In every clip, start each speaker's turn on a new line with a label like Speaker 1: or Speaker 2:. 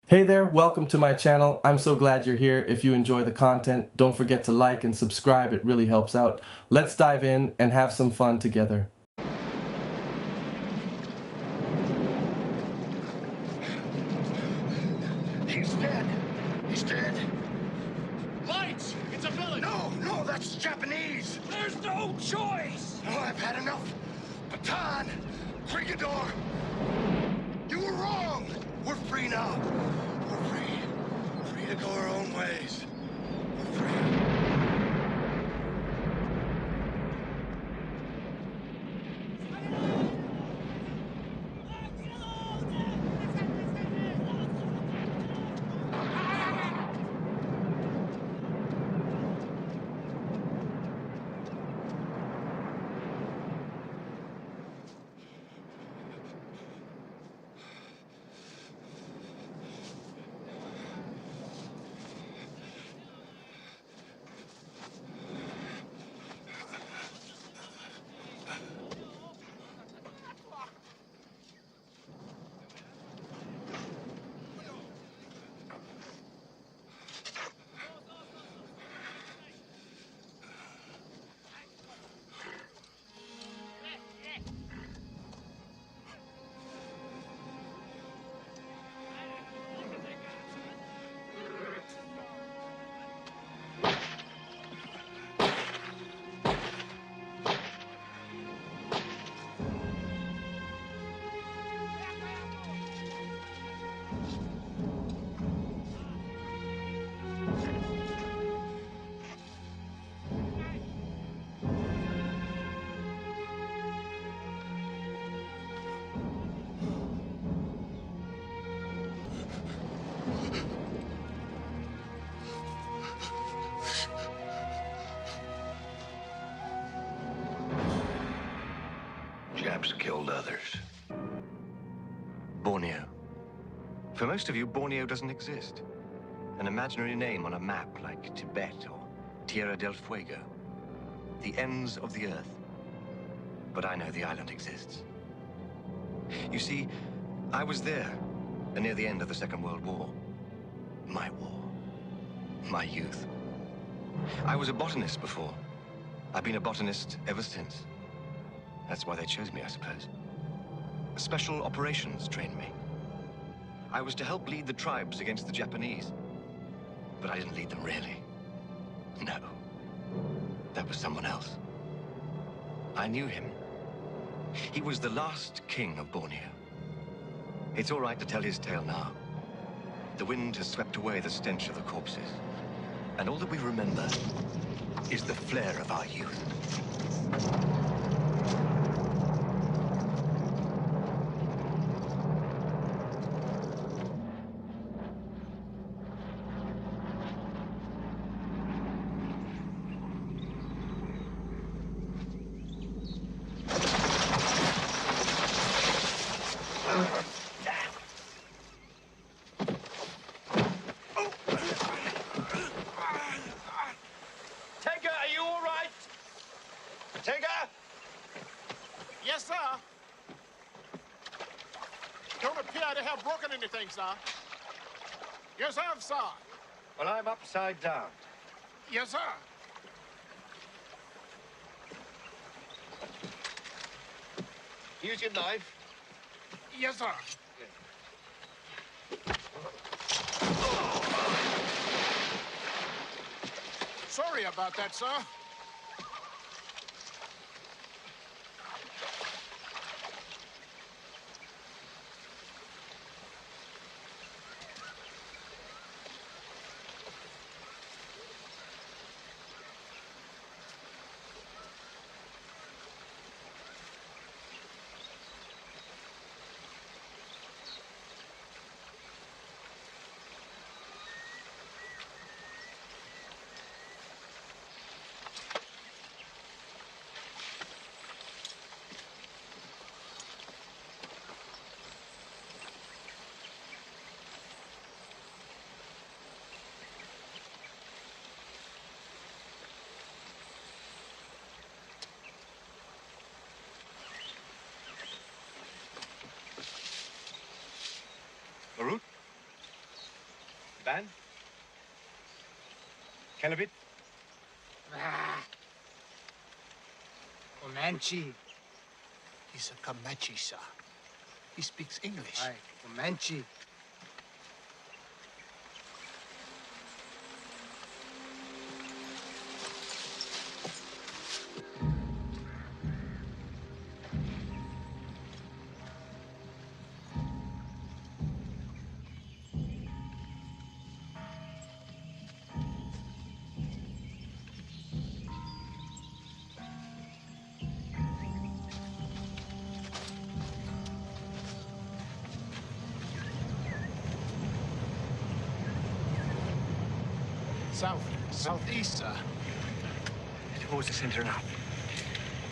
Speaker 1: Hey there, welcome to my channel. I'm so glad you're here. If you enjoy the content, don't forget to like and subscribe. It really helps out. Let's dive in and have some fun together.
Speaker 2: He's dead. He's dead.
Speaker 3: Lights! It's a village!
Speaker 2: No, that's Japanese.
Speaker 3: There's no choice!
Speaker 2: Oh, I've had enough. Baton, Crigador. You were wrong. We're free now. We're free. Free to go our own ways. We're free. Japs killed others.
Speaker 4: Borneo. For most of you, Borneo doesn't exist. An imaginary name on a map like Tibet or Tierra del Fuego. The ends of the earth. But I know the island exists. You see, I was there, near the end of the Second World War. My war. My youth. I was a botanist before. I've been a botanist ever since. That's why they chose me, I suppose. Special operations trained me. I was to help lead the tribes against the Japanese. But I didn't lead them really. No. That was someone else. I knew him. He was the last king of Borneo. It's all right to tell his tale now. The wind has swept away the stench of the corpses. And all that we remember is the flare of our youth.
Speaker 3: Yes, sir. Don't appear to have broken anything, sir. Yes, sir.
Speaker 4: Well, I'm upside down.
Speaker 3: Yes, sir.
Speaker 4: Use your knife.
Speaker 3: Yes, sir. Sorry about that, sir.
Speaker 4: Ban? Kelabit?
Speaker 5: Comanche.
Speaker 3: He's a Comanche, sir. He speaks English.
Speaker 5: Aye, Comanche.
Speaker 3: Southeast, sir.
Speaker 4: Towards the center and up.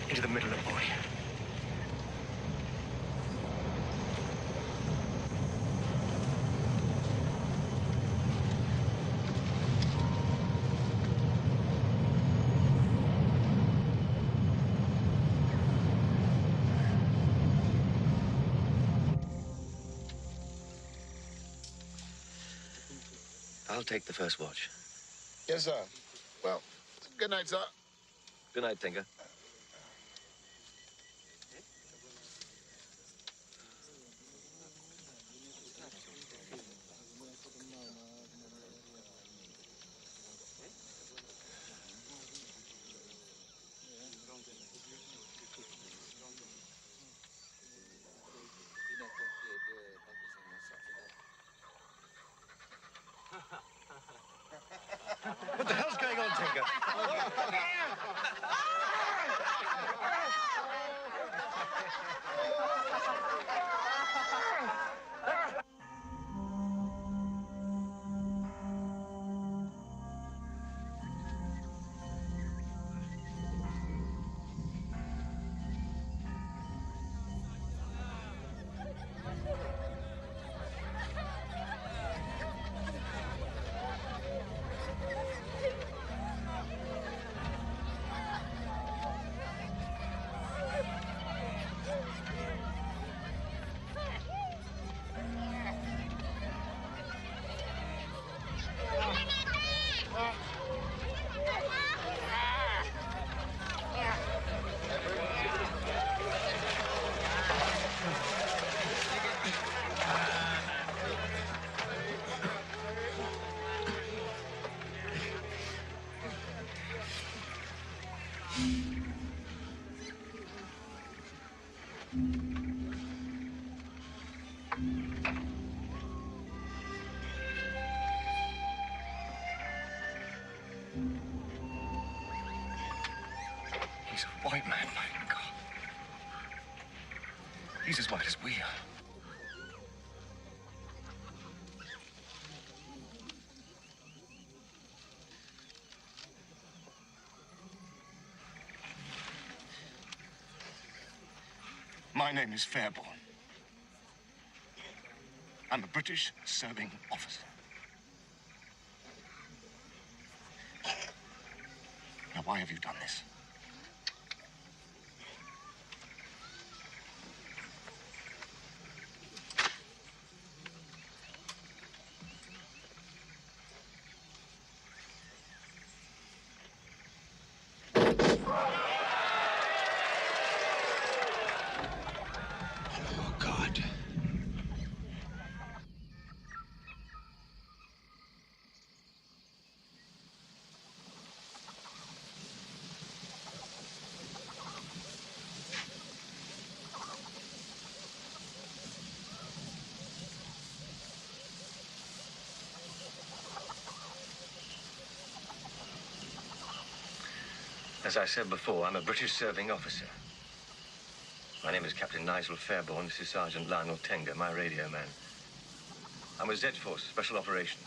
Speaker 4: Into the middle of Borneo. I'll take the first watch.
Speaker 3: Yes, sir. Well, good night, sir.
Speaker 4: Good night, Tinker. What the hell's going on, Tinker? He's a white man, my God. He's as white as we are. My name is Fairborn. I'm a British serving officer. Now, why have you done this?
Speaker 3: Oh, God.
Speaker 4: As I said before, I'm a British serving officer. My name is Captain Nigel Fairborn. This is Sergeant Lionel Tenga, my radio man. I'm with Z-Force, Special Operations.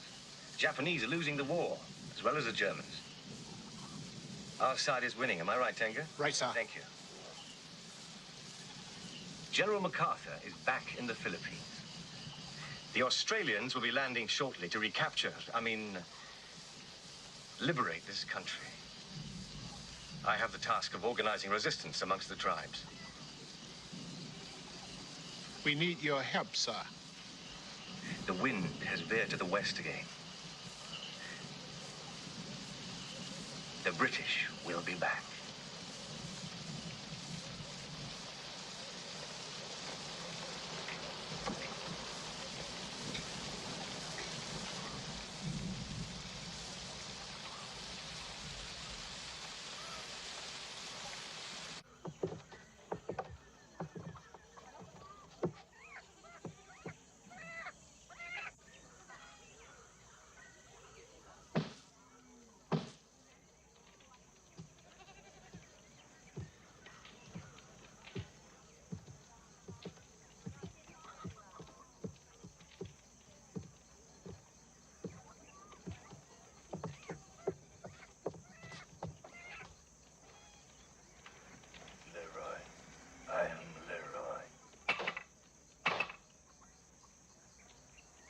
Speaker 4: The Japanese are losing the war, as well as the Germans. Our side is winning, am I right, Tenga?
Speaker 3: Right, sir.
Speaker 4: Thank you. General MacArthur is back in the Philippines. The Australians will be landing shortly to recapture, liberate this country. I have the task of organizing resistance amongst the tribes.
Speaker 3: We need your help, sir.
Speaker 4: The wind has veered to the west again. The British will be back.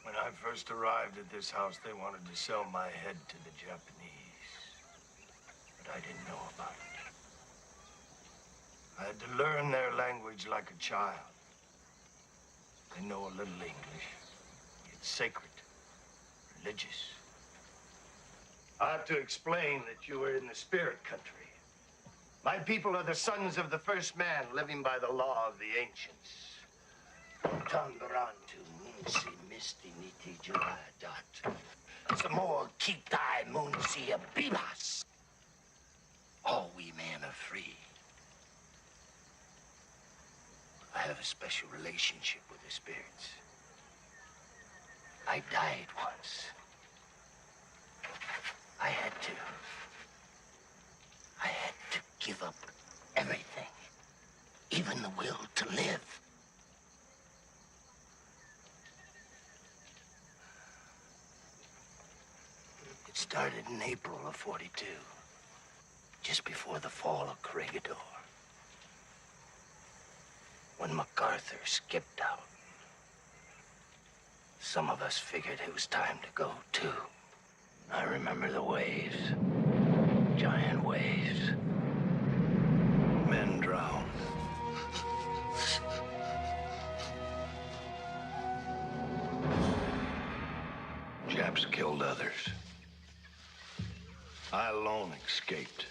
Speaker 2: When I first arrived at this house, they wanted to sell my head to the Japanese. But I didn't know about it. I had to learn their language like a child. They know a little English. It's sacred, religious. I have to explain that you are in the spirit country. My people are the sons of the first man living by the law of the ancients. Tambarantu munsi misti niti juradat. Samor kitai munsi abibas. All we men are free. I have a special relationship with the spirits. I died once. I had to give up everything, even the will to live. It started in April of '42, just before the fall of Corregidor, when MacArthur skipped out. Some of us figured it was time to go, too. I remember the waves, giant waves. Men drowned. Japs killed others. I alone escaped.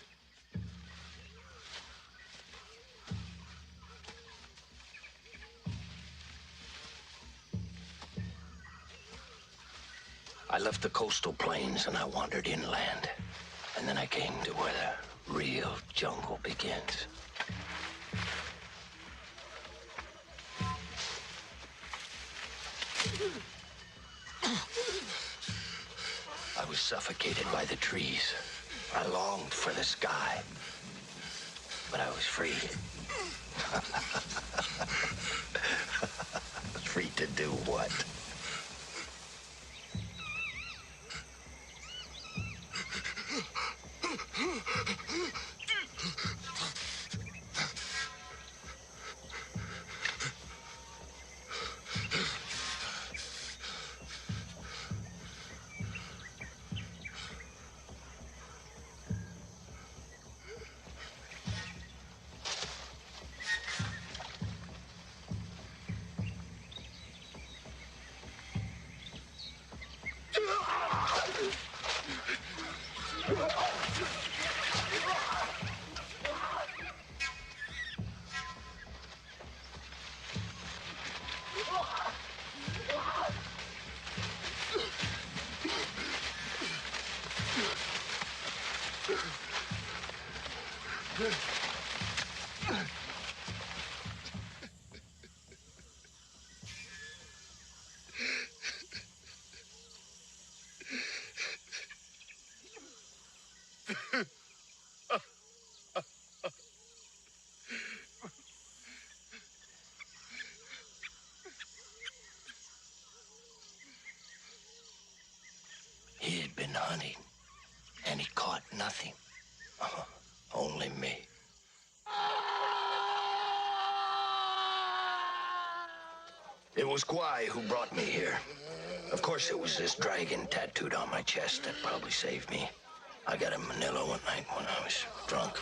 Speaker 2: I left the coastal plains and I wandered inland. And then I came to where the real jungle begins. I was suffocated by the trees. I longed for the sky. But I was free. Free to do what? He had been hunting, and he caught nothing. Only me. It was Guai who brought me here. Of course, it was this dragon tattooed on my chest that probably saved me. I got in Manila one night when I was drunk.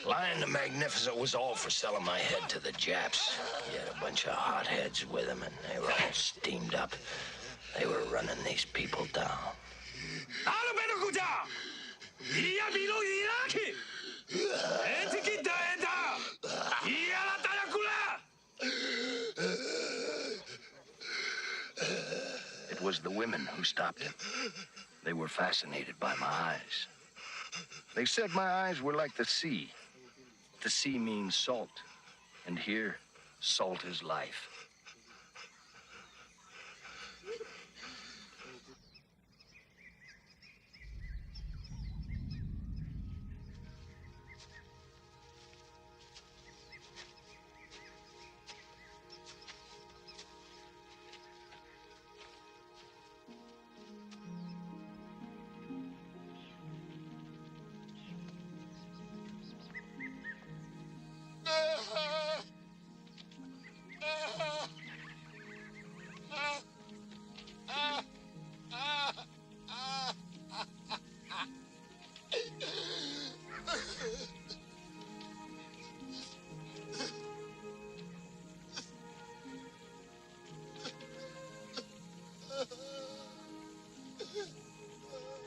Speaker 2: Lion the Magnificent was all for selling my head to the Japs. He had a bunch of hotheads with him, and they were all steamed up. They were running these people down. Buja! Ia bilo iraki! Etiki daenda! Ia la tayakula!
Speaker 4: It was the women who stopped him. They were fascinated by my eyes. They said my eyes were like the sea. The sea means salt, and here, salt is life.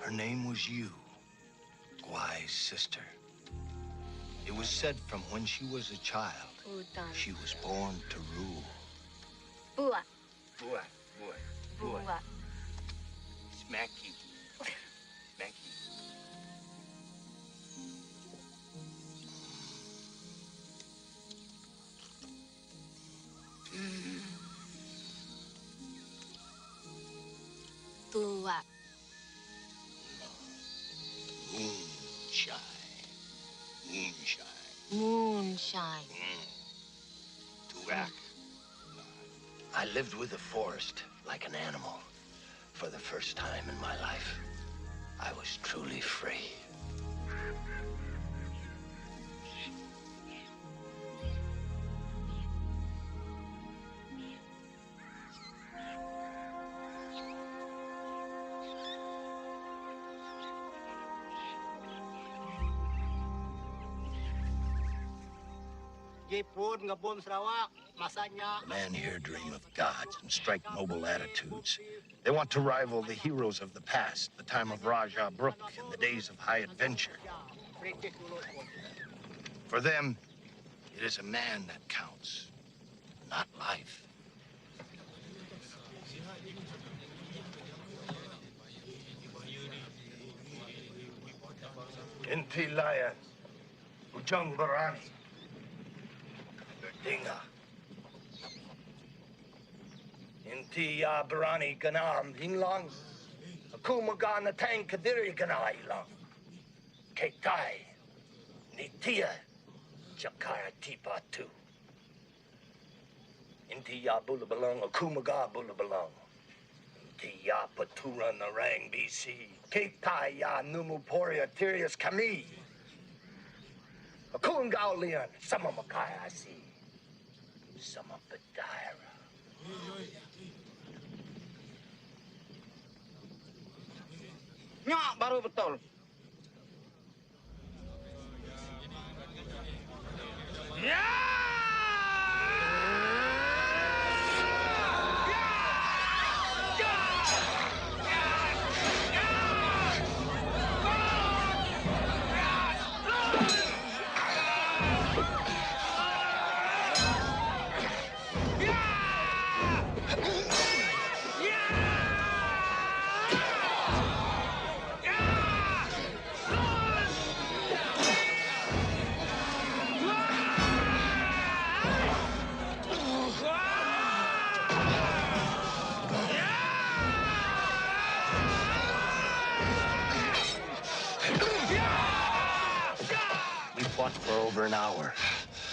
Speaker 4: Her name was Hugh, Gwai's sister. It was said from when she was a child, she was born to rule.
Speaker 5: Bua.
Speaker 4: Boy, boy, boy.
Speaker 5: Bua.
Speaker 4: Smacky. Smacky.
Speaker 5: Tua.
Speaker 4: Moonshine. Moonshine.
Speaker 5: Moonshine.
Speaker 4: Turak. I lived with the forest like an animal. For the first time in my life, I was truly free. The men here dream of gods and strike noble attitudes. They want to rival the heroes of the past, the time of Raja Brook and the days of high adventure. For them, it is a man that counts, not life. Inti Lion, Ujung Barani, Dinga. Inti ya Barani Ganam Hinglang, Akumagana Tang Kadiri Ganailang, Ketai, Nitia, Jakara Tipa Tu. Inti ya Bulabalong, Akumaga Bulabalong. Inti ya Patura Narang BC, Ketai ya Numuporia Tirius Kami. Akungao Leon, Sama Makaya Si, Sama Padaira.
Speaker 6: Nyak baru betul.
Speaker 4: We fought for over an hour.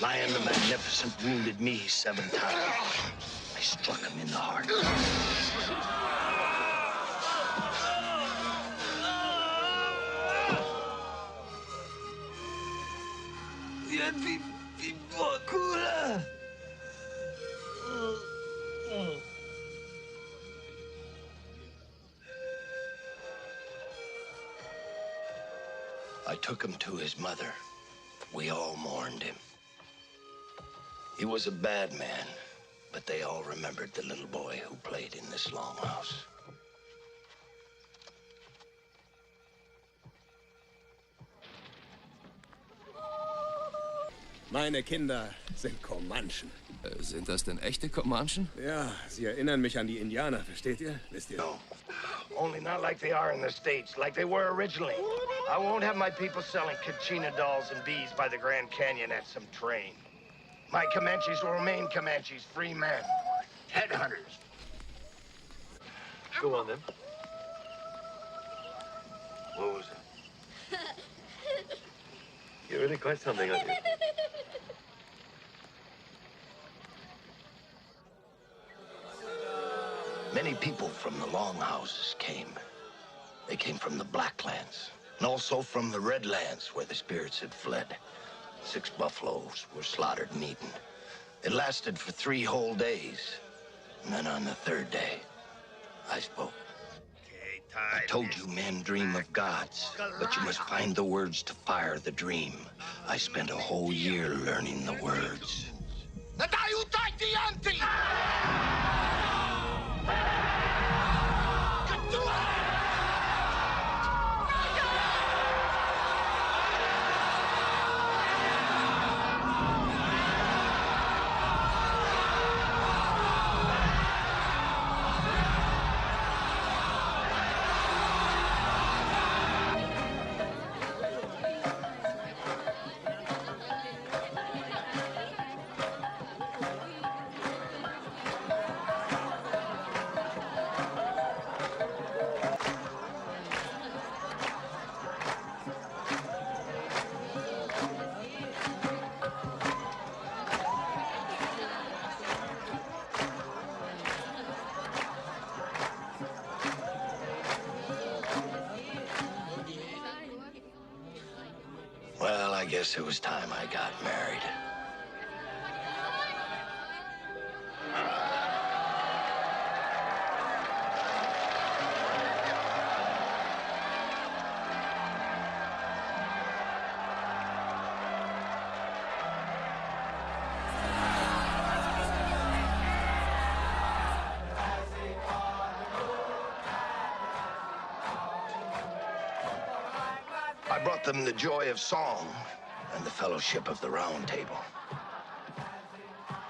Speaker 4: Lion the Magnificent wounded me 7 times. I struck him in the heart. I took him to his mother. We all mourned him. He was a bad man, but they all remembered the little boy who played in this longhouse.
Speaker 6: Meine Kinder sind Comanchen.
Speaker 7: Sind das denn echte Comanchen?
Speaker 6: Ja, sie erinnern mich an die Indianer, versteht ihr? Wisst ihr?
Speaker 2: No. Only not like they are in the States, like they were originally. I won't have my people selling Kachina dolls and bees by the Grand Canyon at some train. My Comanches will remain Comanches, free men. Headhunters.
Speaker 4: Go on, then.
Speaker 2: What was it?
Speaker 4: You're really quite something, aren't you?
Speaker 2: Many people from the longhouses came. They came from the Blacklands, and also from the Redlands, where the spirits had fled. 6 buffaloes were slaughtered and eaten. It lasted for 3 whole days. And then on the 3rd day, I spoke. I told you men dream of gods, but you must find the words to fire the dream. I spent a whole year learning the words. Well, I guess it was time I got married. I brought them the joy of song and the fellowship of the Round Table.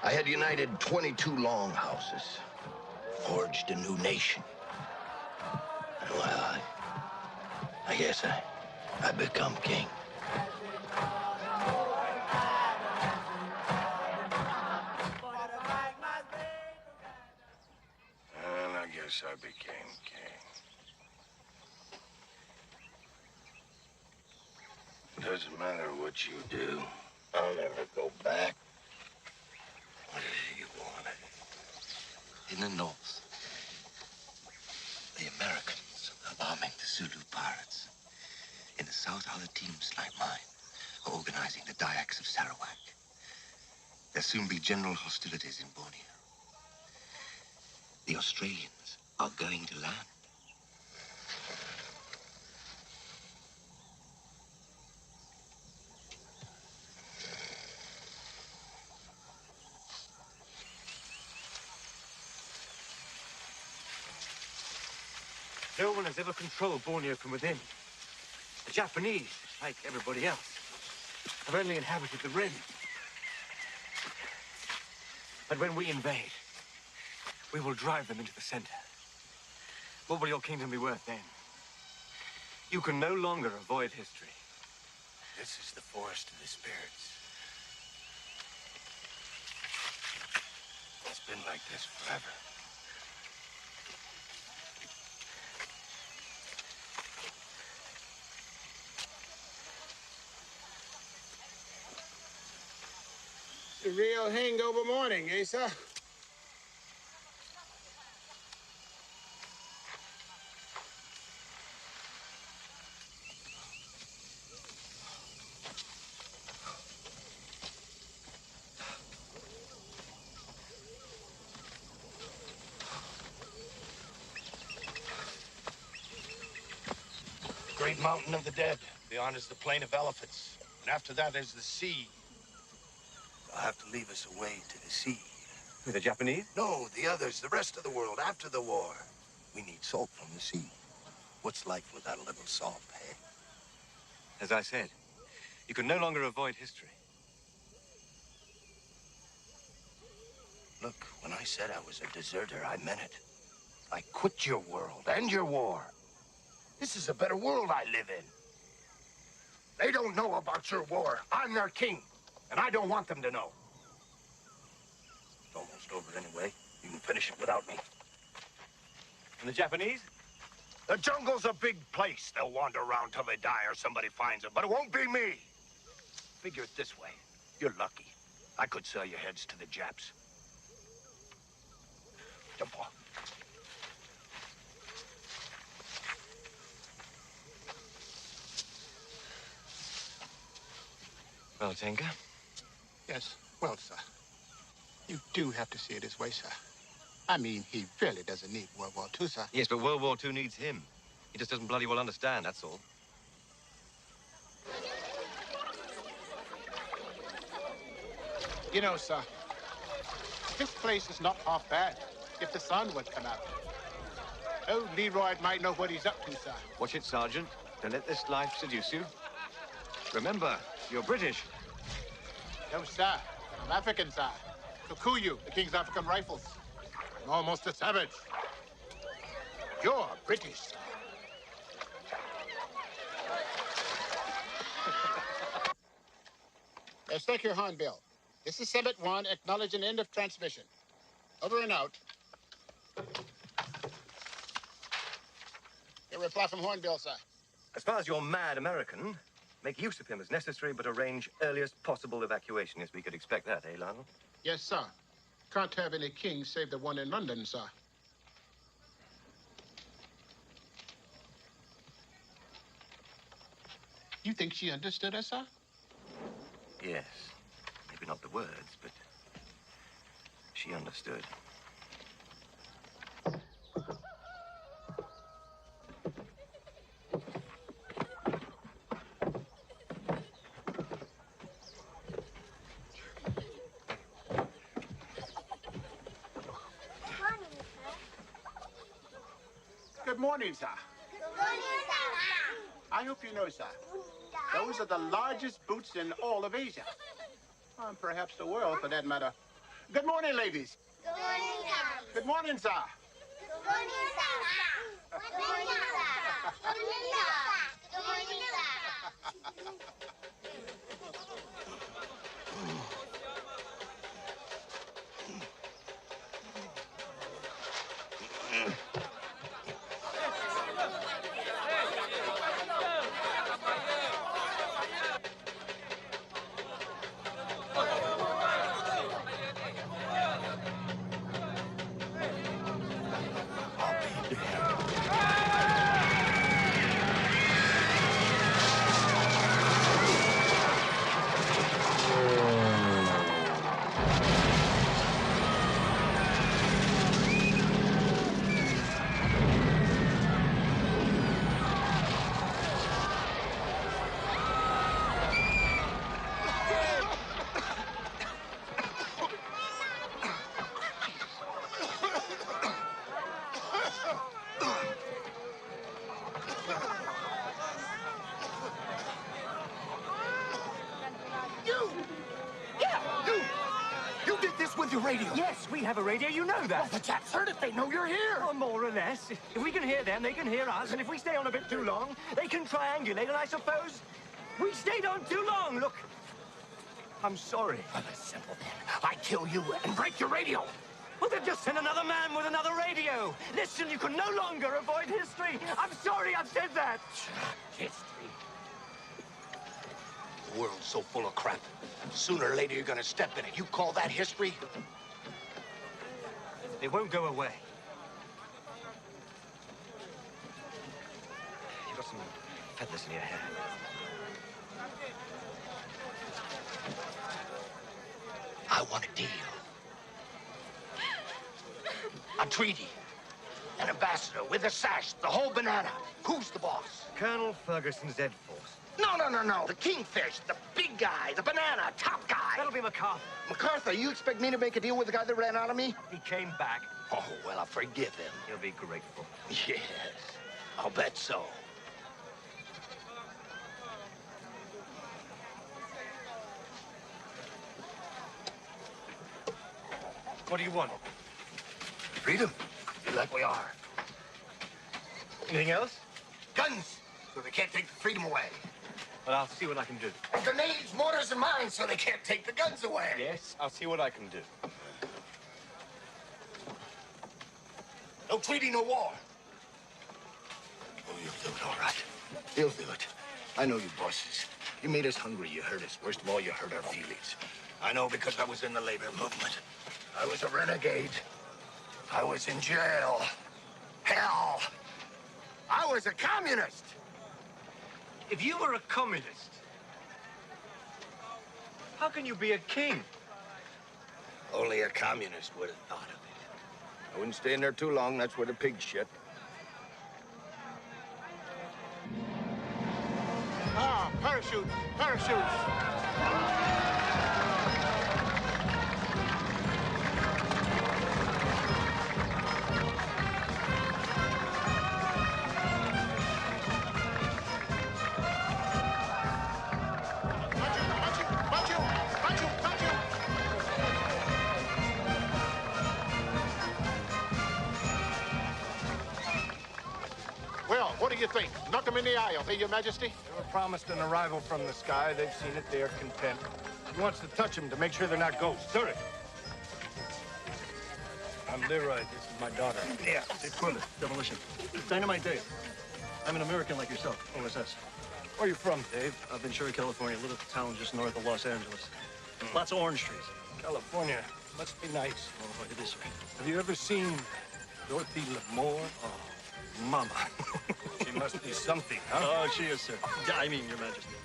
Speaker 2: I had united 22 longhouses, forged a new nation. And well, I guess I become king. And I guess I became king. Doesn't matter what you do, I'll never go back. What is it you wanted?
Speaker 8: In the north, the Americans are arming the Zulu pirates. In the south, other teams like mine are organizing the Dayaks of Sarawak. There'll soon be general hostilities in Borneo. The Australians are going to land.
Speaker 4: No one has ever controlled Borneo from within. The Japanese, like everybody else, have only inhabited the rim. But when we invade, we will drive them into the center. What will your kingdom be worth then? You can no longer avoid history.
Speaker 2: This is the forest of the spirits. It's been like this forever.
Speaker 3: It's a real hangover morning, eh, sir?
Speaker 2: Great mountain of the dead. Beyond is the plain of elephants. And after that is the sea. They'll have to leave us away to the sea.
Speaker 4: With the Japanese?
Speaker 2: No, the others, the rest of the world after the war. We need salt from the sea. What's life without a little salt, eh?
Speaker 4: As I said, you can no longer avoid history.
Speaker 2: Look, when I said I was a deserter, I meant it. I quit your world and your war. This is a better world I live in. They don't know about your war. I'm their king, and I don't want them to know. It's almost over anyway. You can finish it without me.
Speaker 4: And the Japanese?
Speaker 2: The jungle's a big place. They'll wander around till they die or somebody finds them, but it won't be me. Figure it this way. You're lucky. I could sell your heads to the Japs. Jump off.
Speaker 4: Well, Tinker?
Speaker 3: Yes, well, sir. You do have to see it his way, sir. I mean, he really doesn't need World War II, sir.
Speaker 4: Yes, but World War II needs him. He just doesn't bloody well understand, that's all.
Speaker 3: You know, sir, this place is not half bad if the sun would come out. Old Leroy might know what he's up to, sir.
Speaker 4: Watch it, Sergeant. Don't let this life seduce you. Remember, you're British.
Speaker 3: No, sir. I'm African, sir. Kikuyu, the King's African Rifles. I'm almost a savage. You're British, sir. Let's take your hornbill. This is Summit 1, acknowledge an end of transmission. Over and out. Your reply from Hornbill, sir.
Speaker 4: As far as your mad American, make use of him as necessary, but arrange earliest possible evacuation. Yes, we could expect that, eh, Lionel?
Speaker 3: Yes, sir. Can't have any kings save the one in London, sir. You think she understood us, sir?
Speaker 4: Yes. Maybe not the words, but she understood.
Speaker 3: Good morning, sir.
Speaker 5: Good morning, sir.
Speaker 3: I hope you know, sir, those are the largest boots in all of Asia. And perhaps the world, for that matter. Good morning, ladies.
Speaker 5: Good morning, sir.
Speaker 3: Good morning, sir.
Speaker 5: Good morning, sir. Good morning, sir. Good morning, sir. Good morning, sir.
Speaker 2: You did this with your radio.
Speaker 9: Yes, we have a radio, you know that.
Speaker 2: Well, the Japs heard it. They know you're here.
Speaker 9: Or more or less. If we can hear them, they can hear us. And if we stay on a bit too long, they can triangulate. And I suppose we stayed on too long. Look, I'm sorry.
Speaker 2: Well, it's simple then. I kill you and break your radio.
Speaker 9: Well, then just send another man with another radio. Listen, you can no longer avoid history. I'm sorry I've said that.
Speaker 2: History. The world's so full of crap. Sooner or later, you're gonna step in it. You call that history?
Speaker 9: It won't go away.
Speaker 4: You've got some feathers in your hair.
Speaker 2: I want a deal. A treaty. An ambassador with a sash, the whole banana. Who's the boss?
Speaker 4: Colonel Ferguson's Ed Force.
Speaker 2: No. The kingfish, the big guy, the banana, top guy.
Speaker 9: That'll be MacArthur.
Speaker 2: MacArthur, you expect me to make a deal with the guy that ran out of me?
Speaker 9: He came back.
Speaker 2: Oh, well, I'll forgive him.
Speaker 4: He'll be grateful.
Speaker 2: Yes, I'll bet so.
Speaker 3: What do you want?
Speaker 2: Freedom, like we are.
Speaker 3: Anything else?
Speaker 2: Guns, so they can't take the freedom away.
Speaker 3: Well, I'll see what I can do.
Speaker 2: Grenades, mortars, and mines, so they can't take the guns away.
Speaker 3: Yes, I'll see what I can do.
Speaker 2: No treaty, no war. Oh, you'll do it, all right. You'll do it. I know you bosses. You made us hungry, you hurt us. Worst of all, you hurt our feelings. I know because I was in the labor movement. I was a renegade. I was in jail. Hell. I was a communist.
Speaker 3: If you were a communist, how can you be a king?
Speaker 2: Only a communist would have thought of it. I wouldn't stay in there too long. That's where the pigs shit.
Speaker 3: Ah, parachutes, parachutes. Well, what do you think? Knock them in the aisle, hey, Your Majesty? They were promised an arrival from the sky. They've seen it. They are content. He wants to touch them to make sure they're not ghosts. Sir. I'm Leroy. This is my daughter.
Speaker 2: Yeah.
Speaker 10: Dave Quillen, Demolition. Dynamite Dave. I'm an American like yourself, OSS.
Speaker 3: Where are you from, Dave?
Speaker 10: Ventura, California, a little town just north of Los Angeles. Lots of orange trees.
Speaker 3: California. Must be nice.
Speaker 10: Oh, it is, sir.
Speaker 3: Have you ever seen Dorothy L'Amour? Oh, Mama. She must be something, huh?
Speaker 10: Oh, she is, sir. I mean, Your Majesty.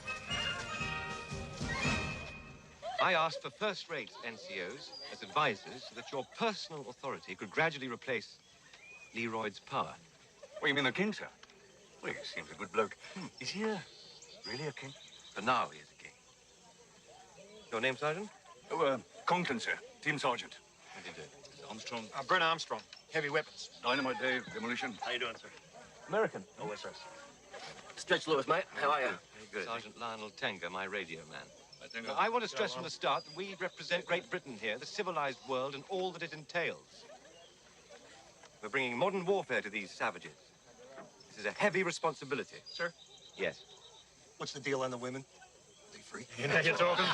Speaker 4: I asked for first-rate NCOs as advisors so that your personal authority could gradually replace Leroyd's power.
Speaker 11: What, you mean the king, sir? Well, he seems a good bloke. Is he really a king?
Speaker 4: For now, he is a king. Your name, Sergeant?
Speaker 11: Oh, Conklin, sir. Team sergeant.
Speaker 4: What do you do?
Speaker 11: Armstrong.
Speaker 3: Brent Armstrong. Heavy weapons.
Speaker 11: Dynamite Dave, Demolition.
Speaker 10: How you doing, sir?
Speaker 3: American.
Speaker 10: OSS. Stretch Lewis, mate. How are you?
Speaker 4: Very good. Sergeant Lionel Tenga, my radio man.
Speaker 11: I think
Speaker 4: I want to stress from the start that we represent Great Britain here, the civilized world, and all that it entails. We're bringing modern warfare to these savages. This is a heavy responsibility.
Speaker 3: Sir?
Speaker 4: Yes.
Speaker 3: What's the deal on the women? They free?
Speaker 10: You know you're talking.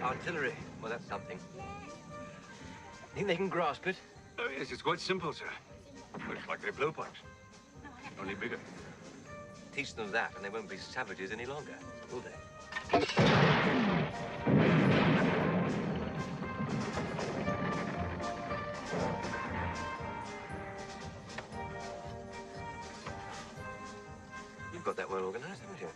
Speaker 4: Artillery. Well, that's something. Think they can grasp it?
Speaker 11: Oh, yes, it's quite simple, sir. Looks like they're blowpipes. Only bigger.
Speaker 4: Teach them that, and they won't be savages any longer, will they? You've got that well organized, haven't you?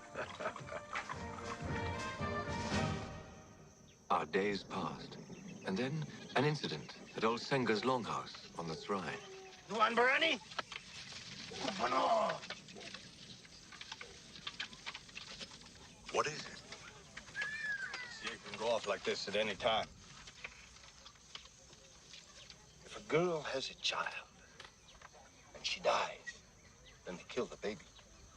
Speaker 4: Our days passed, and then an incident at old Senga's longhouse on the Thrine.
Speaker 3: You want biryani?
Speaker 2: What is it?
Speaker 3: See, it can go off like this at any time. If a girl has a child and she dies, then they kill the baby.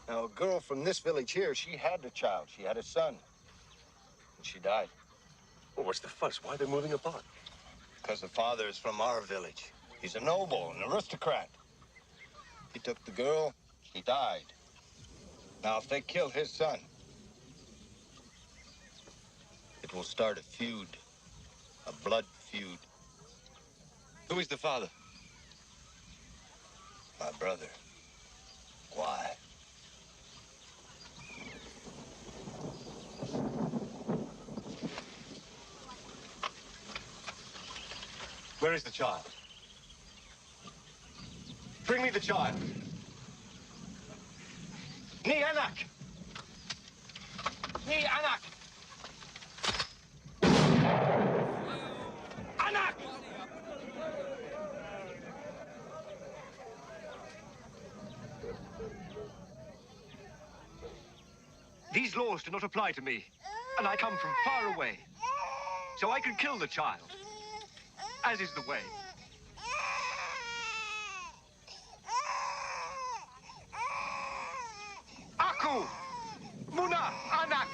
Speaker 3: Now, a girl from this village here, she had a child. She had a son. And she died.
Speaker 11: Well, what's the fuss? Why are they moving apart?
Speaker 3: Because the father is from our village. He's a noble, an aristocrat. He took the girl, he died. Now, if they kill his son, it will start a feud, a blood feud. Who is the father? My brother. Why?
Speaker 4: Where is the child? Bring me the child. Ni anak! Ni anak! Anak! These laws do not apply to me, and I come from far away. So I can kill the child, as is the way. Aku! Muna! Anak!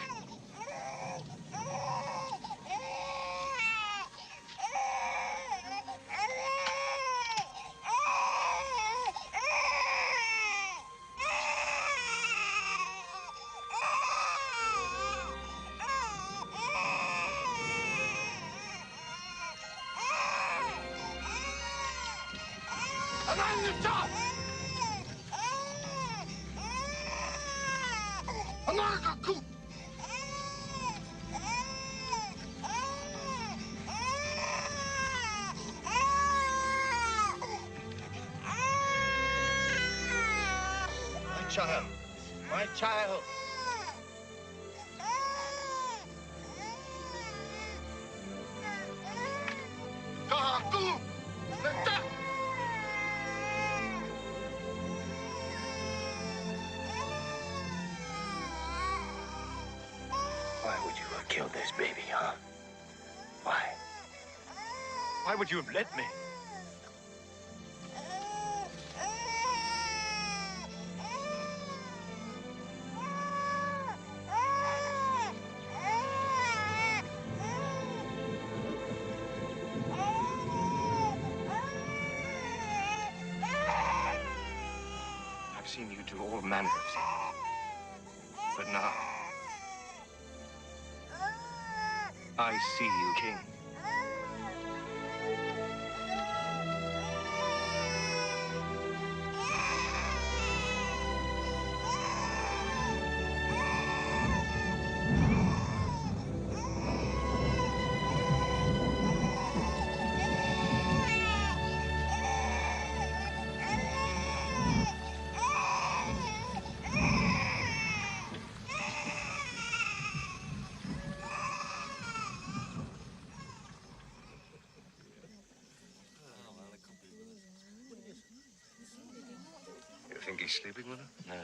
Speaker 3: Child. My child.
Speaker 8: Why would you have killed this baby, huh? Why?
Speaker 4: Why would you have let me? I've seen you do all manner of things. But now, I see you, King.
Speaker 11: Think he's sleeping with her?
Speaker 4: No.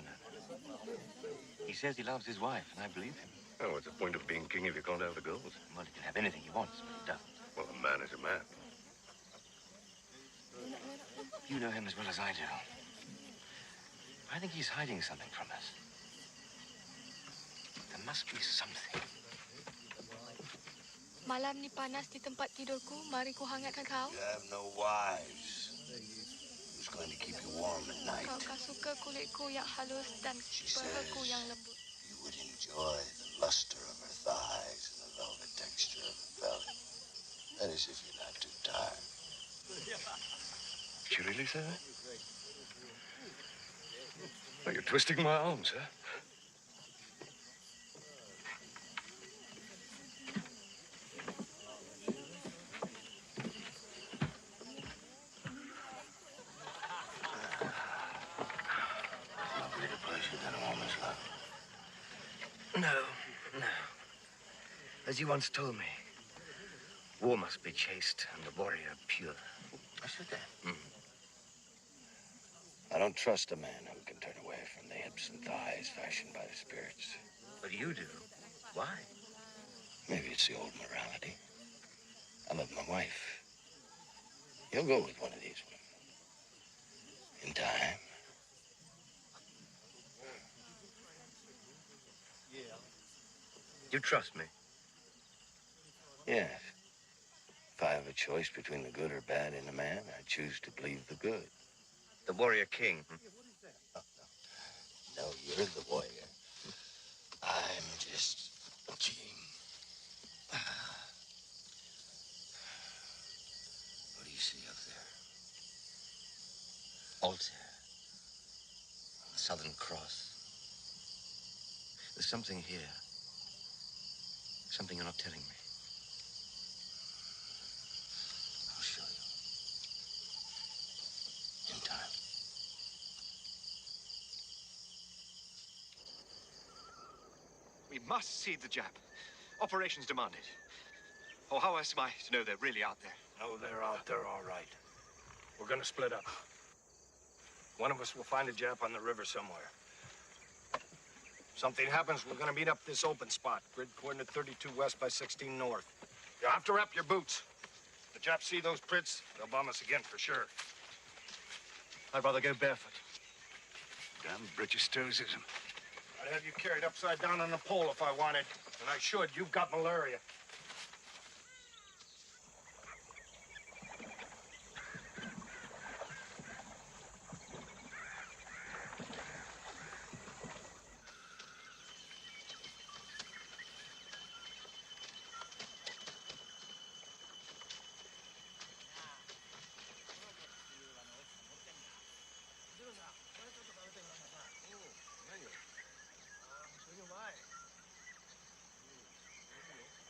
Speaker 4: He says he loves his wife, and I believe him.
Speaker 11: Oh, what's the point of being king if you can't have the girls?
Speaker 4: Well, he can have anything he wants, but he doesn't.
Speaker 11: Well, a man is a man.
Speaker 4: You know him as well as I do. I think he's hiding something from us. There must be something.
Speaker 12: Malam ni panas di tempat tidurku. Mari ku hangatkan kau.
Speaker 3: You have no wives. Who's going to keep you warm at night?
Speaker 12: Kau suka kulitku yang halus dan pehaku yang lembut.
Speaker 3: You would enjoy the luster of her thighs and the velvet texture of her belly. That is, if you're not too tired.
Speaker 11: Did she really say that? Oh, you're twisting my arms, huh?
Speaker 4: No. As you once told me, war must be chaste and the warrior pure.
Speaker 3: I said that. I don't trust a man who can turn away from the hips and thighs fashioned by the spirits.
Speaker 4: But you do. Why?
Speaker 3: Maybe it's the old morality. I love my wife. You'll go with one of these women. In time.
Speaker 4: You trust me?
Speaker 3: Yes. If I have a choice between the good or bad in a man, I choose to believe the good.
Speaker 4: The warrior king.
Speaker 3: No, you're the warrior. I'm just a king. What do you see up there?
Speaker 8: Southern Cross. There's something here. Something you're not telling me. I'll show you. In time.
Speaker 4: We must see the Jap. Operations demand it. Or how else am I to know they're really out there?
Speaker 10: No, they're out there all right. We're gonna split up. One of us will find a Jap on the river somewhere. Something happens, we're gonna meet up this open spot. Grid coordinate 32 west by 16 north. You'll have to wrap your boots. If the Japs see those prints, they'll bomb us again for sure.
Speaker 11: I'd rather go barefoot. Damn British stoicism.
Speaker 10: I'd have you carried upside down on a pole if I wanted. And I should. You've got malaria.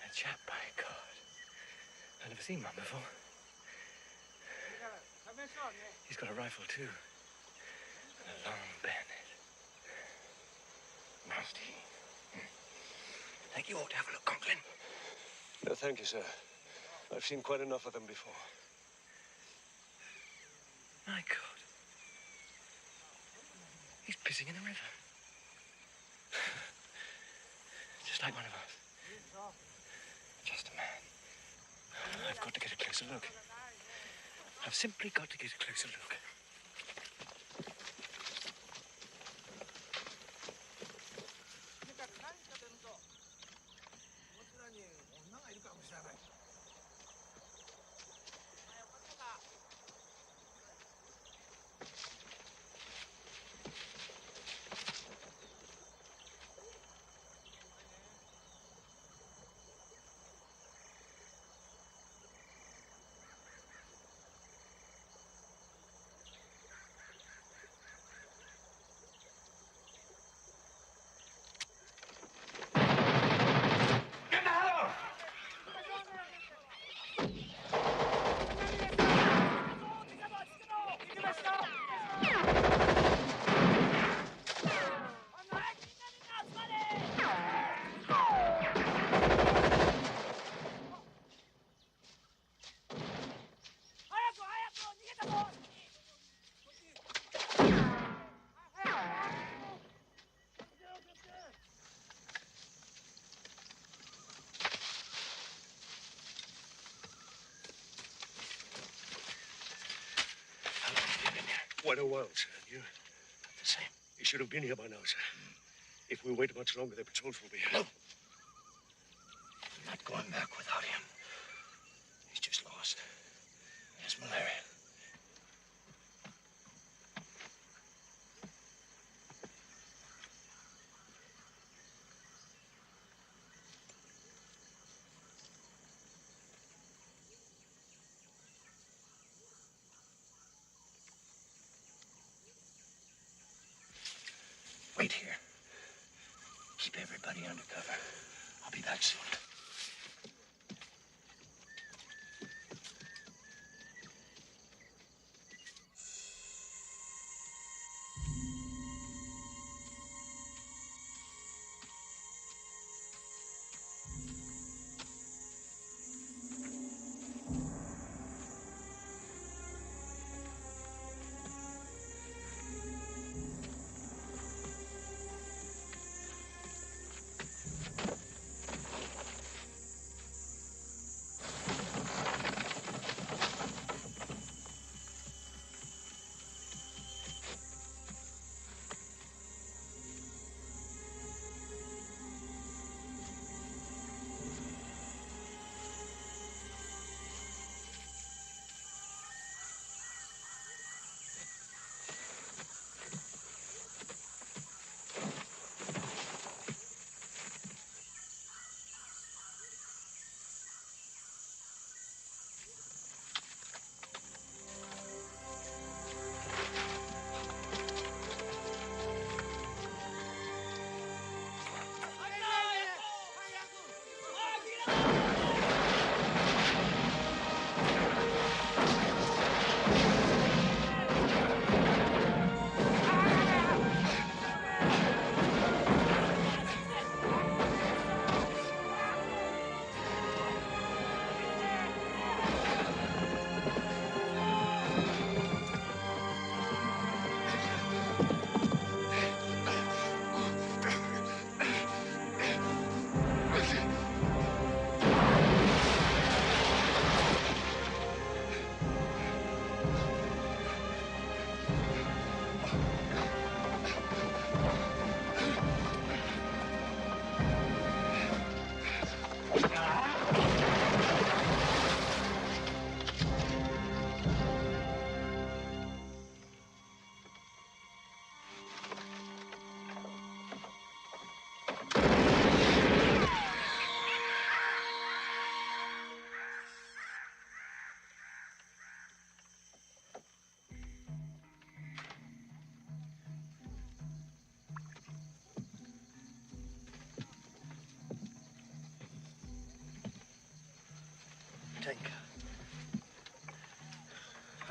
Speaker 9: A chap, by God. I've never seen one before. He's got a rifle, too. And a long bayonet. Nasty. Think you ought to have a look, Conklin.
Speaker 11: No, thank you, sir. I've seen quite enough of them before.
Speaker 9: My God. He's pissing in the river. Just like one of us. Just a man. I've got to get a closer look. I've simply got to get a closer look.
Speaker 11: Quite a while, sir. You
Speaker 9: The same.
Speaker 11: should have been here by now, sir. If we wait much longer, the patrols will be here.
Speaker 9: No. I'm not going back without him. He's just lost. He has malaria. Wait here. Keep everybody under cover. I'll be back soon.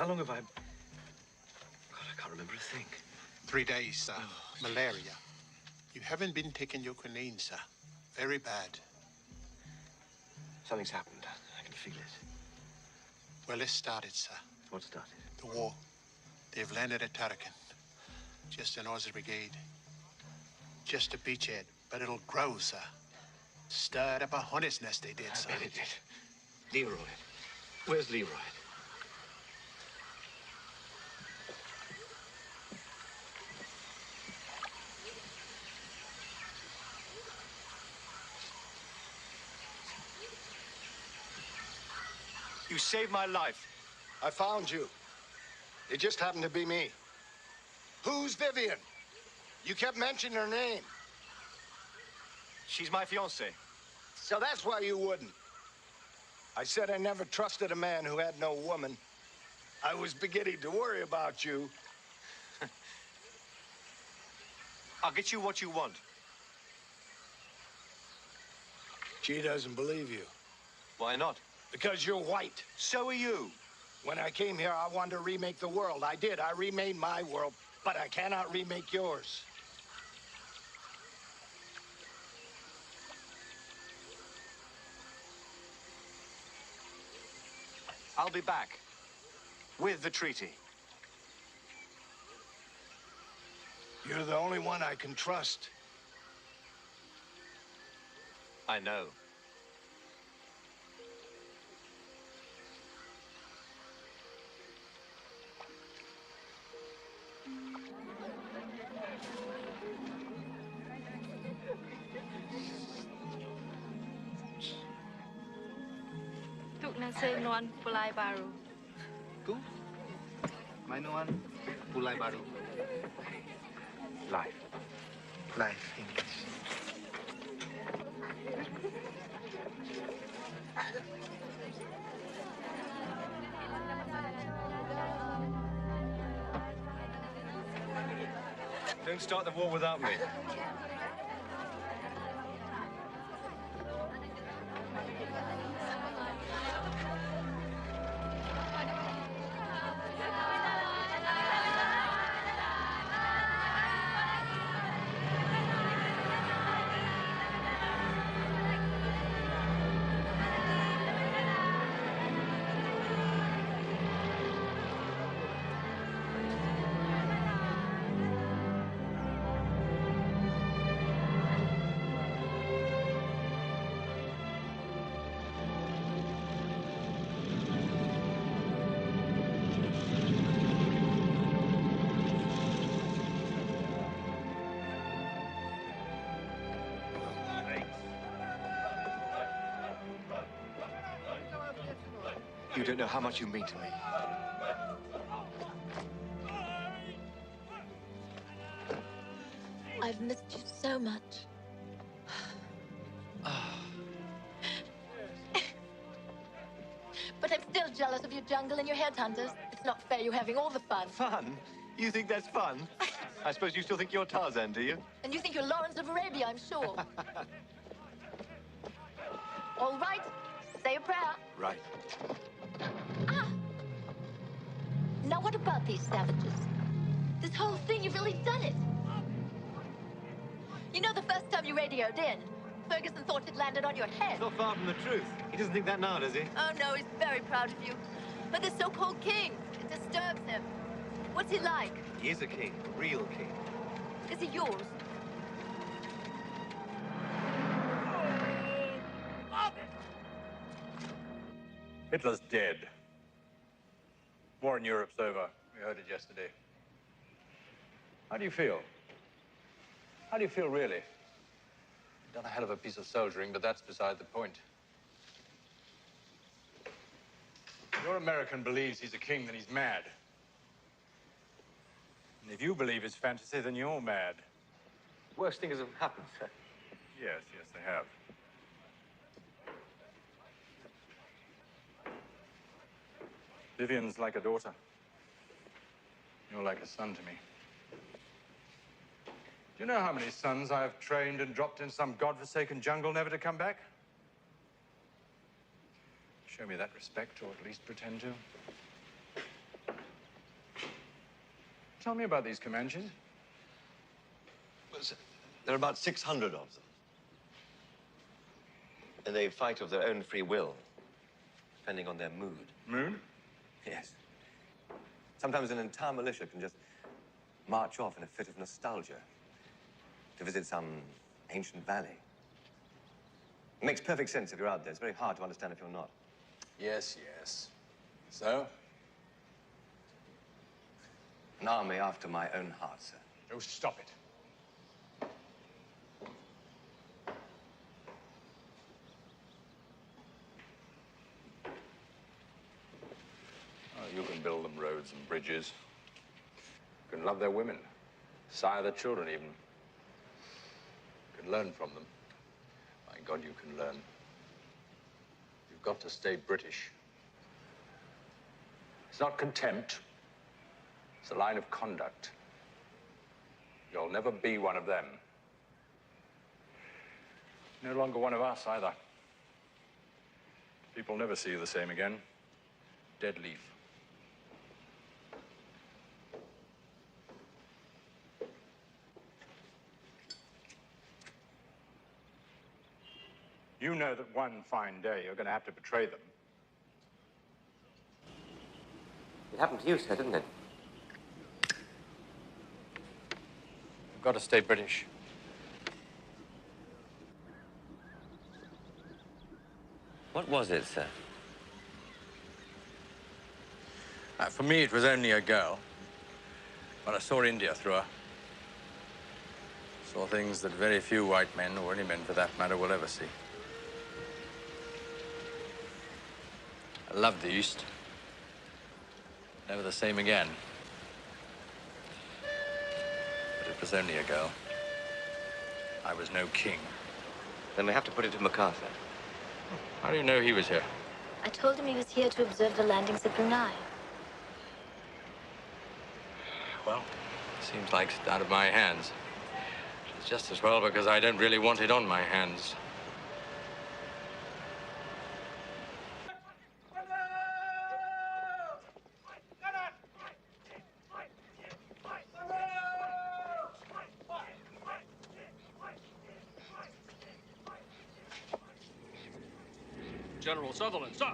Speaker 4: How long have I... God, I can't remember a thing.
Speaker 13: 3 days, sir. Malaria. You haven't been taking your quinine, sir. Very bad.
Speaker 4: Something's happened. I can feel it.
Speaker 13: Well, it started, sir.
Speaker 4: What started?
Speaker 13: The war. They've landed at Tarakan. Just an Aussie brigade. Just a beachhead, but it'll grow, sir. Stirred up a hornet's nest, they did, sir.
Speaker 4: I bet it did. Leroy. Where's Leroy?
Speaker 10: You saved my life.
Speaker 3: I found you. It just happened to be me. Who's Vivian? You kept mentioning her name.
Speaker 10: She's my fiancée.
Speaker 3: So that's why you wouldn't. I said I never trusted a man who had no woman. I was beginning to worry about you.
Speaker 10: I'll get you what you want.
Speaker 3: She doesn't believe you.
Speaker 10: Why not?
Speaker 3: Because you're white.
Speaker 10: So are you.
Speaker 3: When I came here, I wanted to remake the world. I did. I remade my world, but I cannot remake yours.
Speaker 10: I'll be back. With the treaty.
Speaker 3: You're the only one I can trust.
Speaker 10: I know.
Speaker 12: Nuan Pulai Baru.
Speaker 14: Tu? Mainuan Pulai Baru.
Speaker 4: Life.
Speaker 14: Life, English.
Speaker 10: Don't start the war without me. You don't know how much you mean to me.
Speaker 15: I've missed you so much. But I'm still jealous of your jungle and your headhunters. It's not fair you having all the fun.
Speaker 10: Fun? You think that's fun? I suppose you still think you're Tarzan, do you?
Speaker 15: And you think you're Lawrence of Arabia, I'm sure. All right, say a prayer.
Speaker 10: Right.
Speaker 15: Now what about these savages? This whole thing, you've really done it. You know, the first time you radioed in, Ferguson thought it landed on your head.
Speaker 10: It's not far from the truth. He doesn't think that now, does he?
Speaker 15: Oh, no, he's very proud of you. But the so-called king, it disturbs him. What's he like?
Speaker 10: He is a king, a real king.
Speaker 15: Is he yours?
Speaker 11: Hitler's dead. War in Europe's over. We heard it yesterday. How do you feel? How do you feel, really? You've done a hell of a piece of soldiering, but that's beside the point. Your American believes he's a king, then he's mad. And if you believe it's fantasy, then you're mad.
Speaker 4: Worst things have happened, sir.
Speaker 11: Yes, they have. Vivian's like a daughter. You're like a son to me. Do you know how many sons I've trained and dropped in some godforsaken jungle never to come back? Show me that respect, or at least pretend to. Tell me about these Comanches.
Speaker 4: Well, sir, there are about 600 of them. And they fight of their own free will, depending on their mood.
Speaker 11: Mood?
Speaker 4: Yes. Sometimes an entire militia can just march off in a fit of nostalgia to visit some ancient valley. It makes perfect sense if you're out there. It's very hard to understand if you're not.
Speaker 11: Yes, yes. So?
Speaker 4: An army after my own heart, sir.
Speaker 11: Oh, stop it. Oh, you can build them roads and bridges. You can love their women, sire their children even. You can learn from them. My God, you can learn. You've got to stay British. It's not contempt. It's a line of conduct. You'll never be one of them. No longer one of us, either. People never see you the same again. Dead leaf. You know that one fine day you're going to have to betray them.
Speaker 4: It happened to you, sir, didn't it?
Speaker 11: You've got to stay British.
Speaker 4: What was it, sir?
Speaker 11: For me, it was only a girl. But I saw India through her. Saw things that very few white men, or any men for that matter, will ever see. I loved the East. Never the same again. But it was only a girl. I was no king.
Speaker 4: Then we have to put it to MacArthur.
Speaker 11: How do you know he was here?
Speaker 16: I told him he was here to observe the landings at Brunei.
Speaker 11: Well, seems like it's out of my hands. It's just as well because I don't really want it on my hands.
Speaker 6: General Sutherland, sir.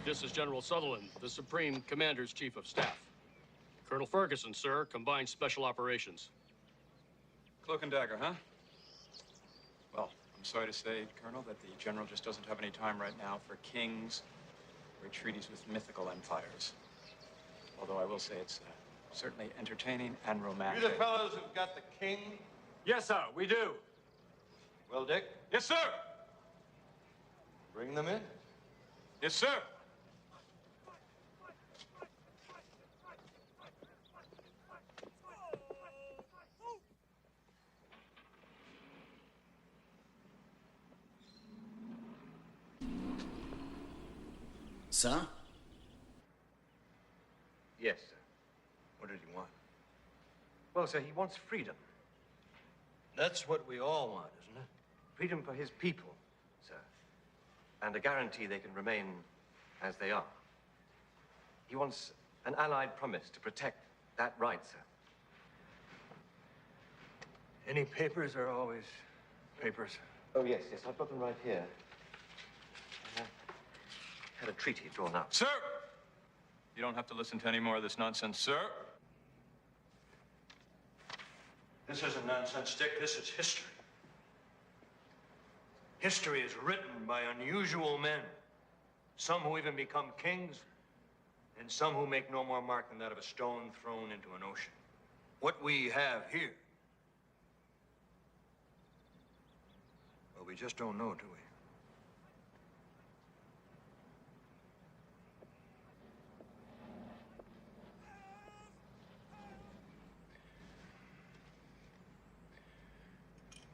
Speaker 6: This is General Sutherland, the Supreme Commander's Chief of Staff. Colonel Ferguson, sir, Combined Special Operations.
Speaker 17: Cloak and dagger, huh? Well, I'm sorry to say, Colonel, that the General just doesn't have any time right now for kings or treaties with mythical empires. Although I will say it's certainly entertaining and romantic.
Speaker 3: You the fellows who've got the king?
Speaker 11: Yes, sir, we do.
Speaker 3: Well, Dick?
Speaker 11: Yes, sir.
Speaker 3: Bring them in.
Speaker 11: Yes, sir.
Speaker 18: Sir?
Speaker 4: Yes, sir. What did he want? Well, sir, he wants freedom.
Speaker 3: That's what we all want, isn't it?
Speaker 4: Freedom for his people, sir. And a guarantee they can remain as they are. He wants an allied promise to protect that right, sir.
Speaker 3: Any papers are always papers.
Speaker 4: Oh, yes, yes, I've got them right here. Had a treaty drawn up.
Speaker 17: Sir! You don't have to listen to any more of this nonsense, sir.
Speaker 10: This isn't nonsense, Dick. This is history. History is written by unusual men. Some who even become kings, and some who make no more mark than that of a stone thrown into an ocean. What we have here, well, we just don't know, do we?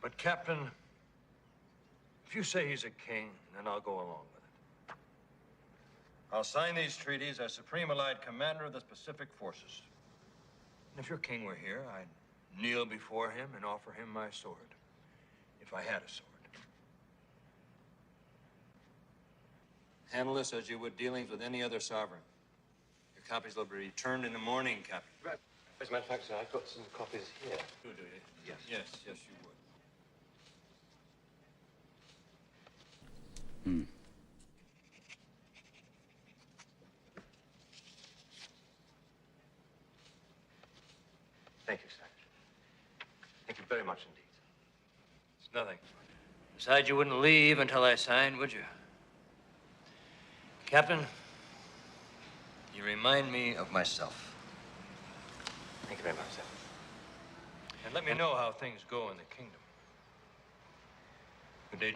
Speaker 10: But, Captain, if you say he's a king, then I'll go along with it. I'll sign these treaties as Supreme Allied Commander of the Pacific Forces. And if your king were here, I'd kneel before him and offer him my sword, if I had a sword. Handle this as you would dealings with any other sovereign. Your copies will be returned in the morning, Captain.
Speaker 4: Right. As a matter of fact, sir, I've got some copies here.
Speaker 10: Do you?
Speaker 4: Yes.
Speaker 10: Yes, yes, you would.
Speaker 4: Thank you, sir. Thank you very much indeed.
Speaker 10: It's nothing. Besides, you wouldn't leave until I signed, would you? Captain, you remind me of myself.
Speaker 4: Thank you very much, sir.
Speaker 10: And let me know how things go in the kingdom. Good day.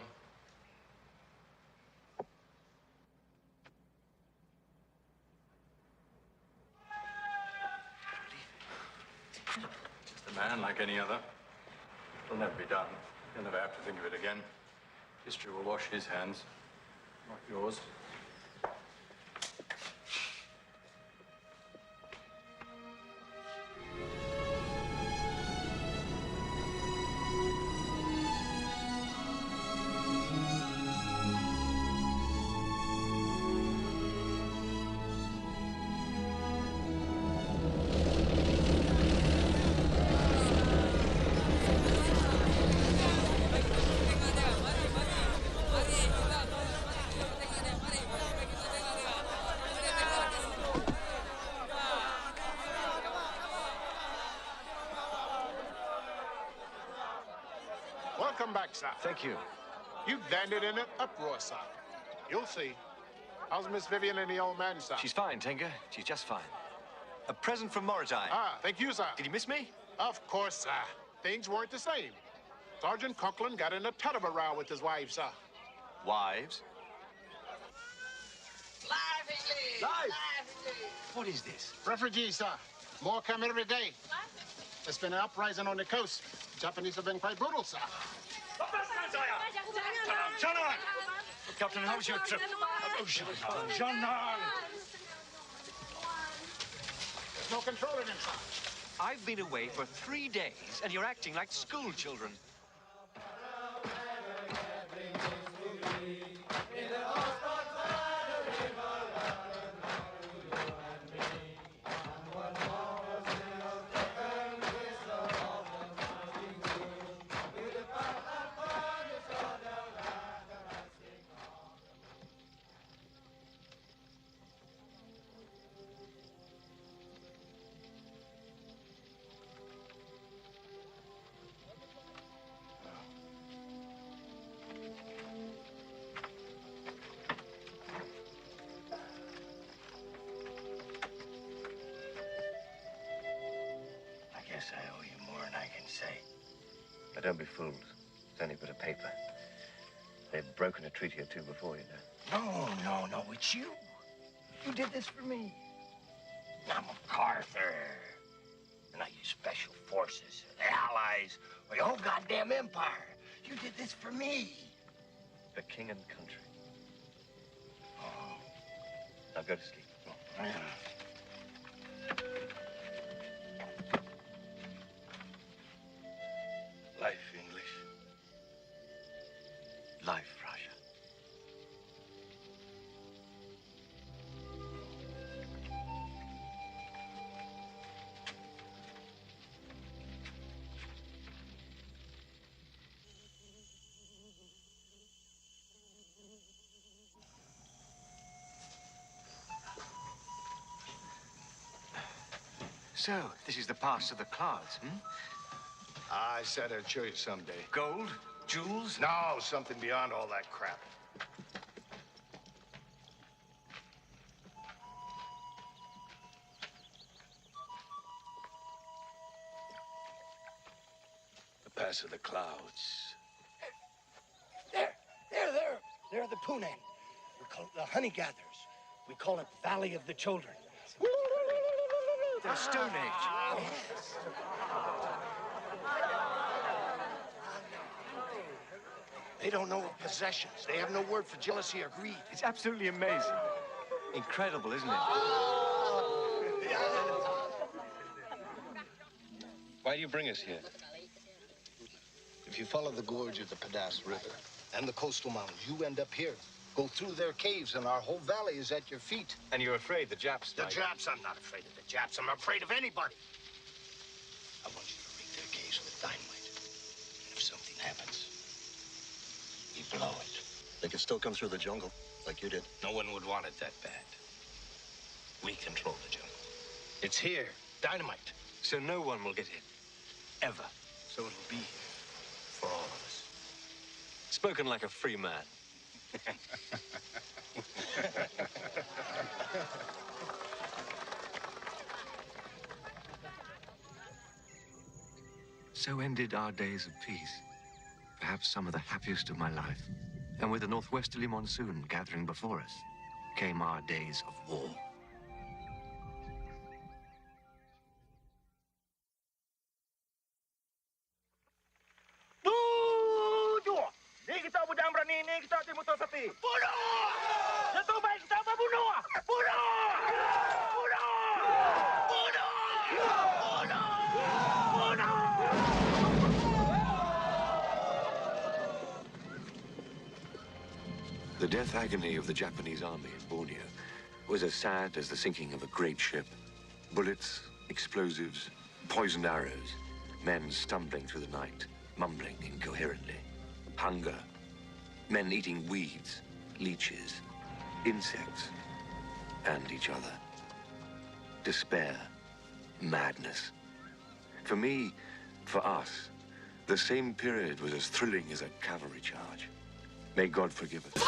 Speaker 11: Just a man like any other. It'll never be done. He'll never have to think of it again. History will wash his hands, not yours.
Speaker 13: Welcome back, sir.
Speaker 4: Thank you.
Speaker 13: You landed in an uproar, sir. You'll see. How's Miss Vivian and the old man, sir?
Speaker 4: She's fine, Tenga. She's just fine. A present from Moritine.
Speaker 13: Ah, thank you, sir.
Speaker 4: Did you miss me?
Speaker 13: Of course, sir. Things weren't the same. Sergeant Conklin got in a ton of a row with his wife, sir.
Speaker 4: Wives?
Speaker 5: Live English!
Speaker 4: Live!
Speaker 5: English!
Speaker 4: What is this?
Speaker 13: Refugees, sir. More come every day. There's been an uprising on the coast. The Japanese have been quite brutal, sir.
Speaker 10: Captain, how's your trip? Oh, Jean.
Speaker 13: There's no controlling him, sir.
Speaker 4: I've been away for 3 days, and you're acting like school children.
Speaker 3: I guess I owe you more than I can say. But don't be fooled. It's only a bit of paper. They've broken a treaty or two before, you know.
Speaker 2: No, it's you. You did this for me. I'm MacArthur. And I use special forces, or the Allies, or the whole goddamn empire. You did this for me.
Speaker 3: For king and country. Now go to sleep.
Speaker 2: Life English.
Speaker 3: Life, Russia.
Speaker 4: So, this is the pass to the clouds, hmm?
Speaker 3: I said I'd show you someday.
Speaker 4: Gold? Jewels?
Speaker 3: No, something beyond all that crap.
Speaker 2: The Pass of the Clouds. There, the Punan. We call it the Honey Gatherers. We call it Valley of the Children.
Speaker 4: The Stone Age.
Speaker 2: They don't know of possessions. They have no word for jealousy or greed.
Speaker 4: It's absolutely amazing. Incredible, isn't it?
Speaker 3: Why do you bring us here? If you follow the gorge of the Padas River and the coastal mountains, you end up here Go through their caves, and our whole valley is at your feet.
Speaker 4: And you're afraid the Japs
Speaker 3: The
Speaker 4: might...
Speaker 3: Japs? I'm not afraid of the Japs. I'm afraid of anybody. I want you to rig their caves with dynamite. And if something happens, you blow it.
Speaker 4: They could still come through the jungle, like you did.
Speaker 3: No one would want it that bad. We control the jungle. It's here. Dynamite.
Speaker 4: So no one will get in. Ever.
Speaker 3: So it'll be here. For all of us.
Speaker 4: Spoken like a free man. So ended our days of peace. Perhaps some of the happiest of my life. And with the northwesterly monsoon gathering before us, came our days of war.
Speaker 9: Kita budang berani ini, kita timut sapi. Bunuh! Jatuh baik kita apa bunuh? Bunuh! Bunuh! Bunuh! Bunuh!
Speaker 4: The death agony of the Japanese army in Borneo was as sad as the sinking of a great ship. Bullets, explosives, poisoned arrows, men stumbling through the night, mumbling incoherently. Hunger, men eating weeds, leeches, insects, and each other. Despair, madness. For me, for us, the same period was as thrilling as a cavalry charge. May God forgive us.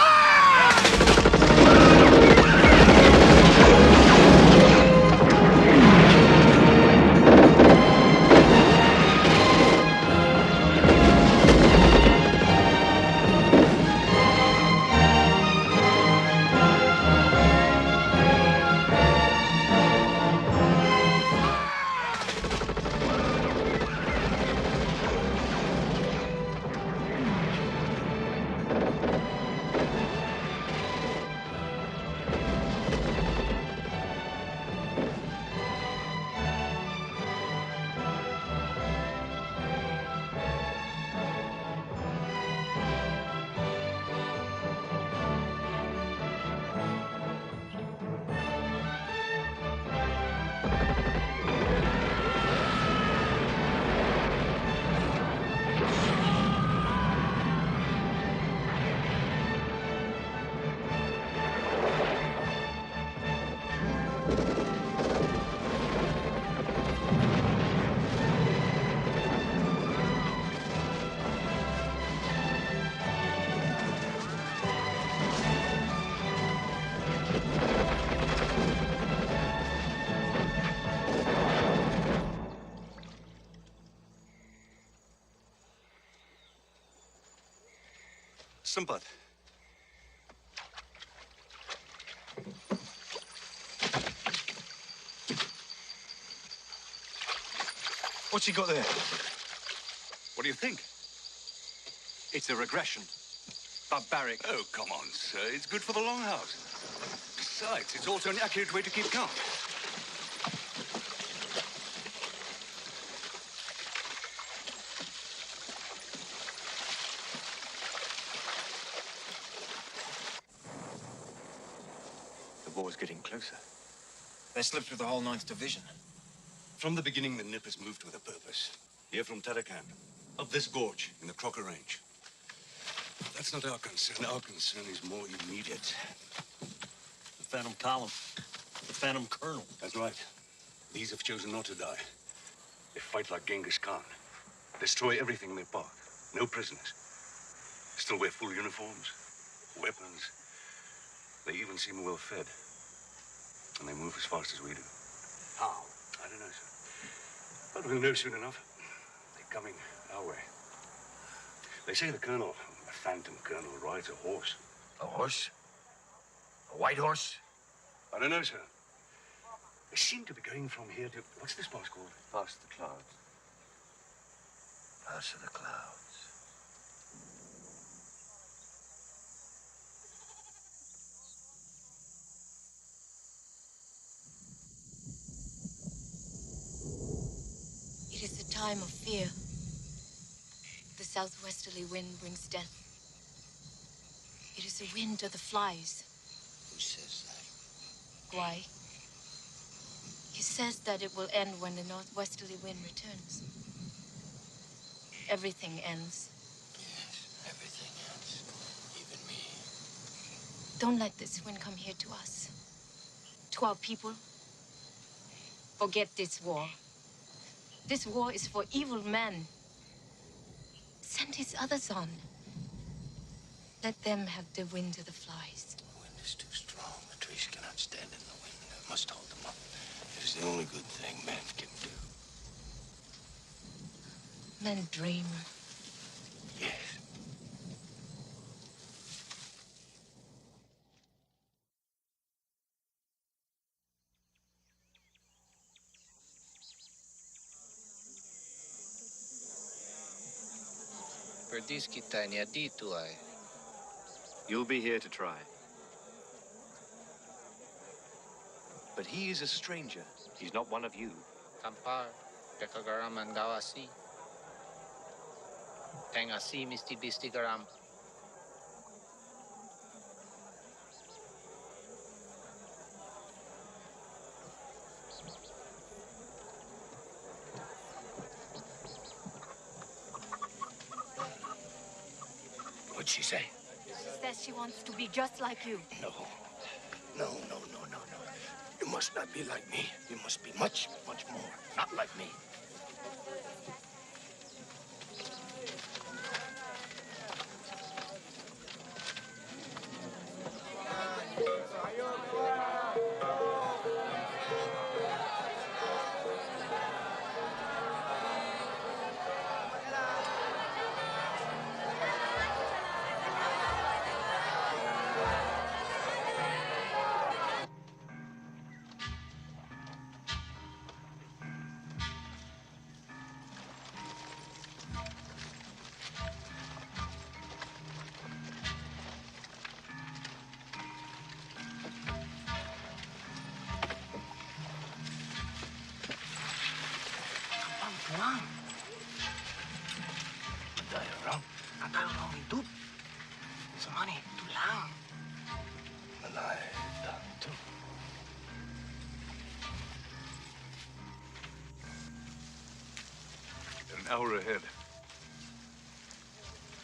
Speaker 3: Sempat.
Speaker 4: What's he got there? What do you think? It's a regression. Barbaric.
Speaker 3: Oh, come on, sir. It's good for the longhouse. Besides, it's also an accurate way to keep count.
Speaker 4: The war's getting closer.
Speaker 14: They slipped through the whole 9th Division.
Speaker 3: From the beginning, the Nippers moved with a purpose. Here from Tarakan, up this gorge in the Crocker Range. That's not our concern. Our concern is more immediate.
Speaker 19: The Phantom Column. The Phantom Colonel.
Speaker 3: That's right. These have chosen not to die. They fight like Genghis Khan. Destroy everything in their path. No prisoners. Still wear full uniforms, weapons. They even seem well fed. And they move as fast as we do. How? I don't know, sir. But we'll know soon enough. They're coming our way. They say the colonel, the Phantom Colonel, rides a horse.
Speaker 2: A horse? A white horse?
Speaker 3: I don't know, sir. They seem to be going from here to... What's this pass called?
Speaker 4: Past the clouds.
Speaker 2: Pass of the clouds.
Speaker 20: It is a time of fear. The southwesterly wind brings death. It is is the wind or the flies.
Speaker 8: Who says that?
Speaker 20: Why? He says that it will end when the northwesterly wind returns. Everything ends.
Speaker 8: Yes, everything ends. Even me.
Speaker 20: Don't let this wind come here to us. To our people. Forget this war. This war is for evil men. Send his others on. Let them have the wind of the flies.
Speaker 8: The wind is too strong. The trees cannot stand in the wind. It must hold them up. It is the only good thing man can do.
Speaker 20: Men dream.
Speaker 8: Yes.
Speaker 21: Perdis kita niya dito ay.
Speaker 4: You'll be here to try. But he is a stranger. He's not one of you.
Speaker 21: Kampar, dekagaraman gawasi. Tengasi misti bisti garam.
Speaker 8: What'd she say?
Speaker 20: She says she wants to be just like you.
Speaker 8: No. No. You must not be like me. You must be much, much more. Not like me.
Speaker 2: Tulang. Dahil orang, akal orang hidup. Semua nih, tulang.
Speaker 8: Malay, tanto.
Speaker 3: An hour ahead.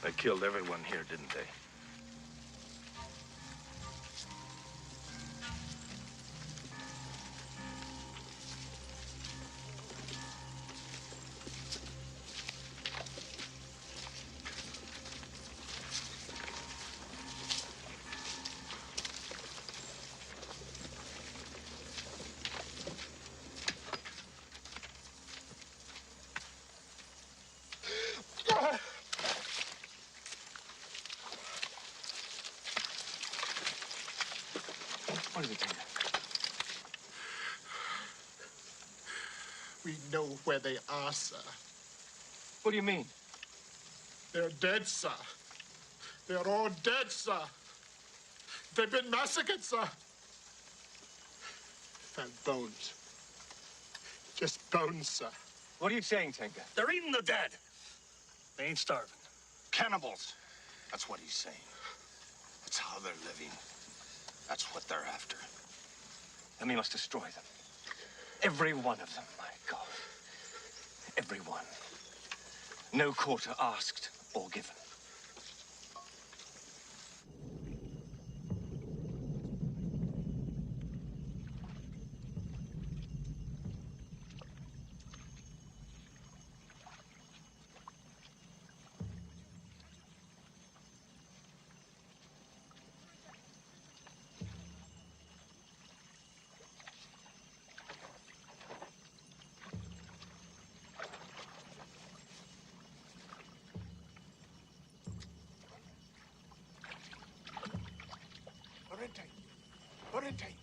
Speaker 3: They killed everyone here, didn't they?
Speaker 4: What is it, Tinker?
Speaker 13: We know where they are, sir.
Speaker 4: What do you mean?
Speaker 13: They're dead, sir. They're all dead, sir. They've been massacred, sir. Found bones. Just bones, sir.
Speaker 4: What are you saying, Tinker?
Speaker 3: They're eating the dead. They ain't starving. Cannibals.
Speaker 8: That's what he's saying. That's how they're living. That's what they're after.
Speaker 4: Then we must destroy them. Every one of them, my God. Every one. No quarter asked or given.
Speaker 13: Orientate.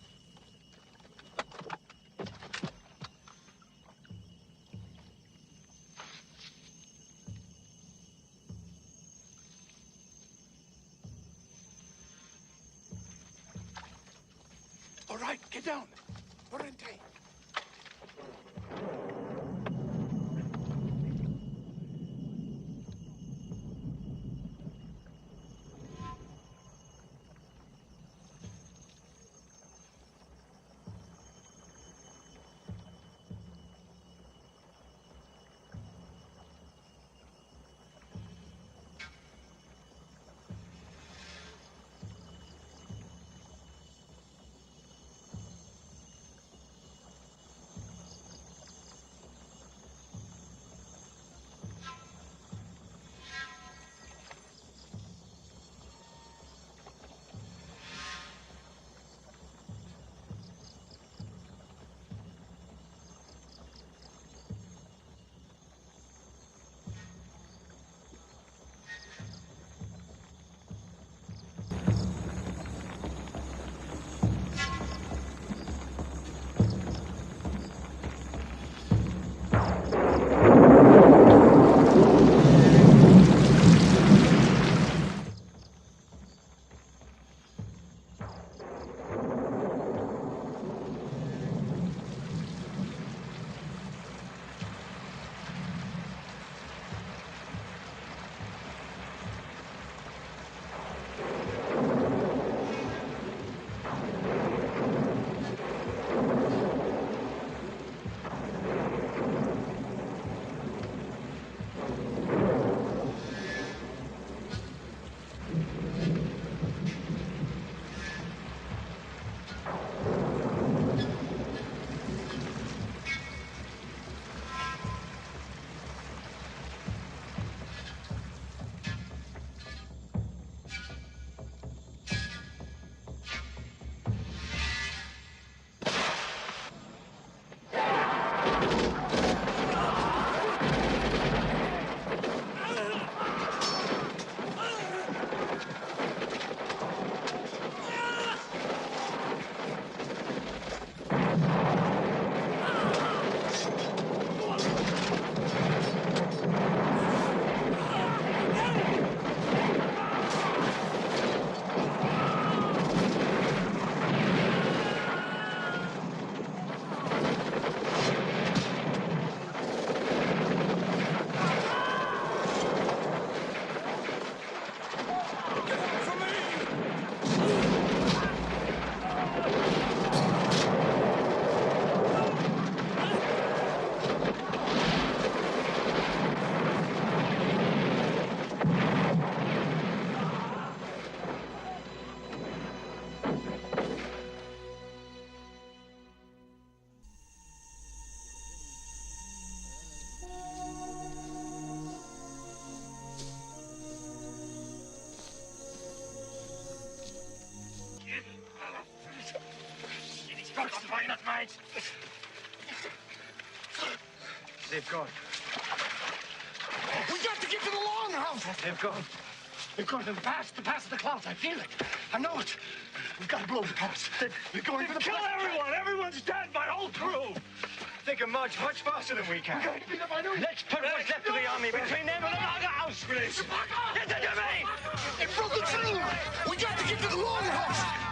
Speaker 2: All right, get down. Orientate. Ferguson, why not, mate?
Speaker 3: They've gone.
Speaker 2: We got to get to the longhouse.
Speaker 3: They've gone.
Speaker 2: They've gone to the pass of the clouds. I feel it. I know it. We've got to blow the pass. They're going for the
Speaker 9: Kill everyone! Everyone's dead, my whole crew!
Speaker 3: They can march much faster than we can.
Speaker 2: We got to beat up. I know.
Speaker 9: Let's put what's left of the army between them and the longhouse, please! Listen to me!
Speaker 2: They broke the through. We got to get to the longhouse.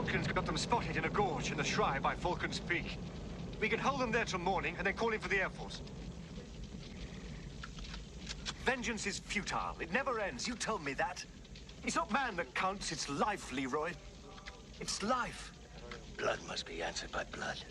Speaker 4: Falcon's got them spotted in a gorge in the Shry by Falcon's Peak. We can hold them there till morning and then call in for the Air Force. Vengeance is futile. It never ends. You told me that. It's not man that counts, it's life, Leroy. It's life.
Speaker 3: Blood must be answered by blood.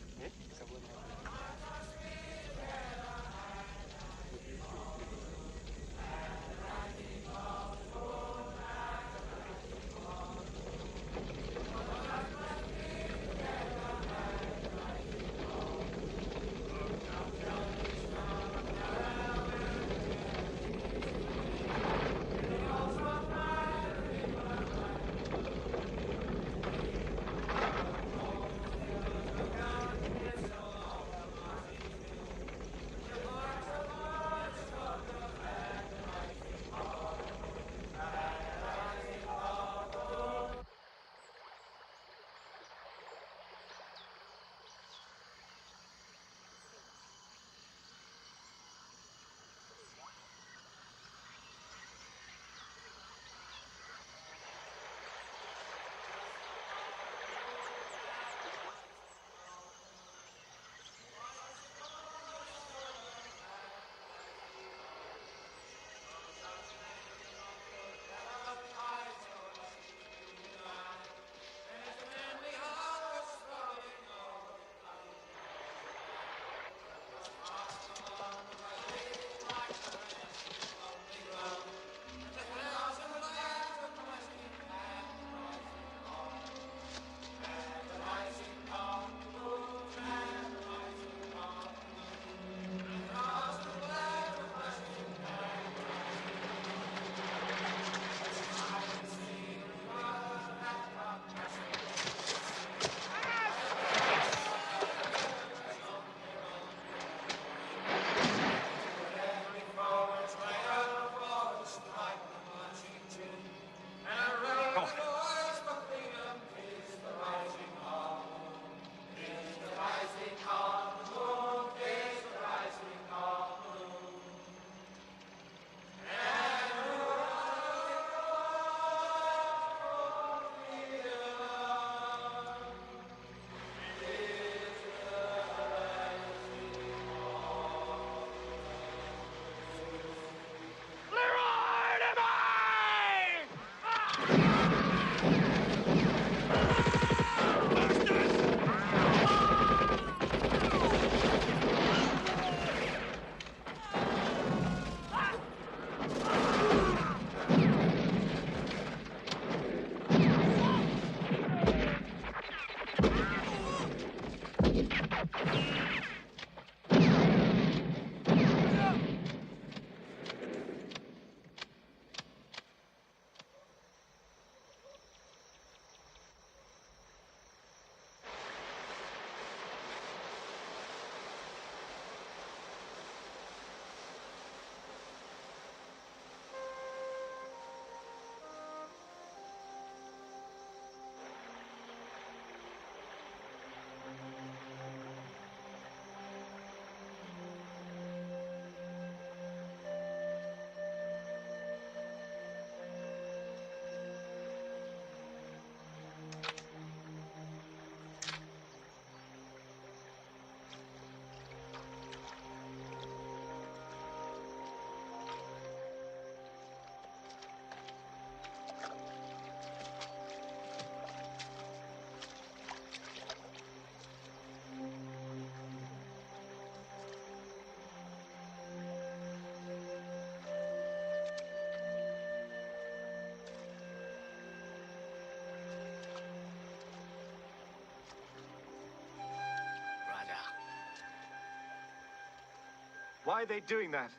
Speaker 4: Why are they doing that?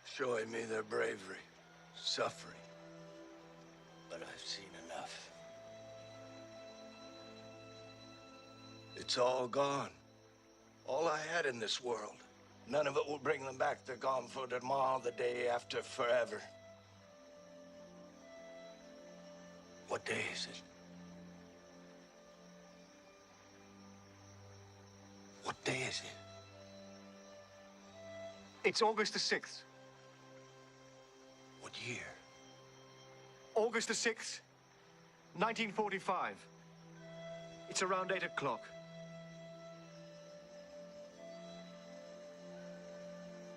Speaker 3: Showing me their bravery, suffering. But I've seen enough. It's all gone. All I had in this world. None of it will bring them back. They're gone for tomorrow, the day after, forever. What day is it? What day is it?
Speaker 4: It's August the 6th.
Speaker 3: What year?
Speaker 4: August the 6th, 1945. It's around 8 o'clock.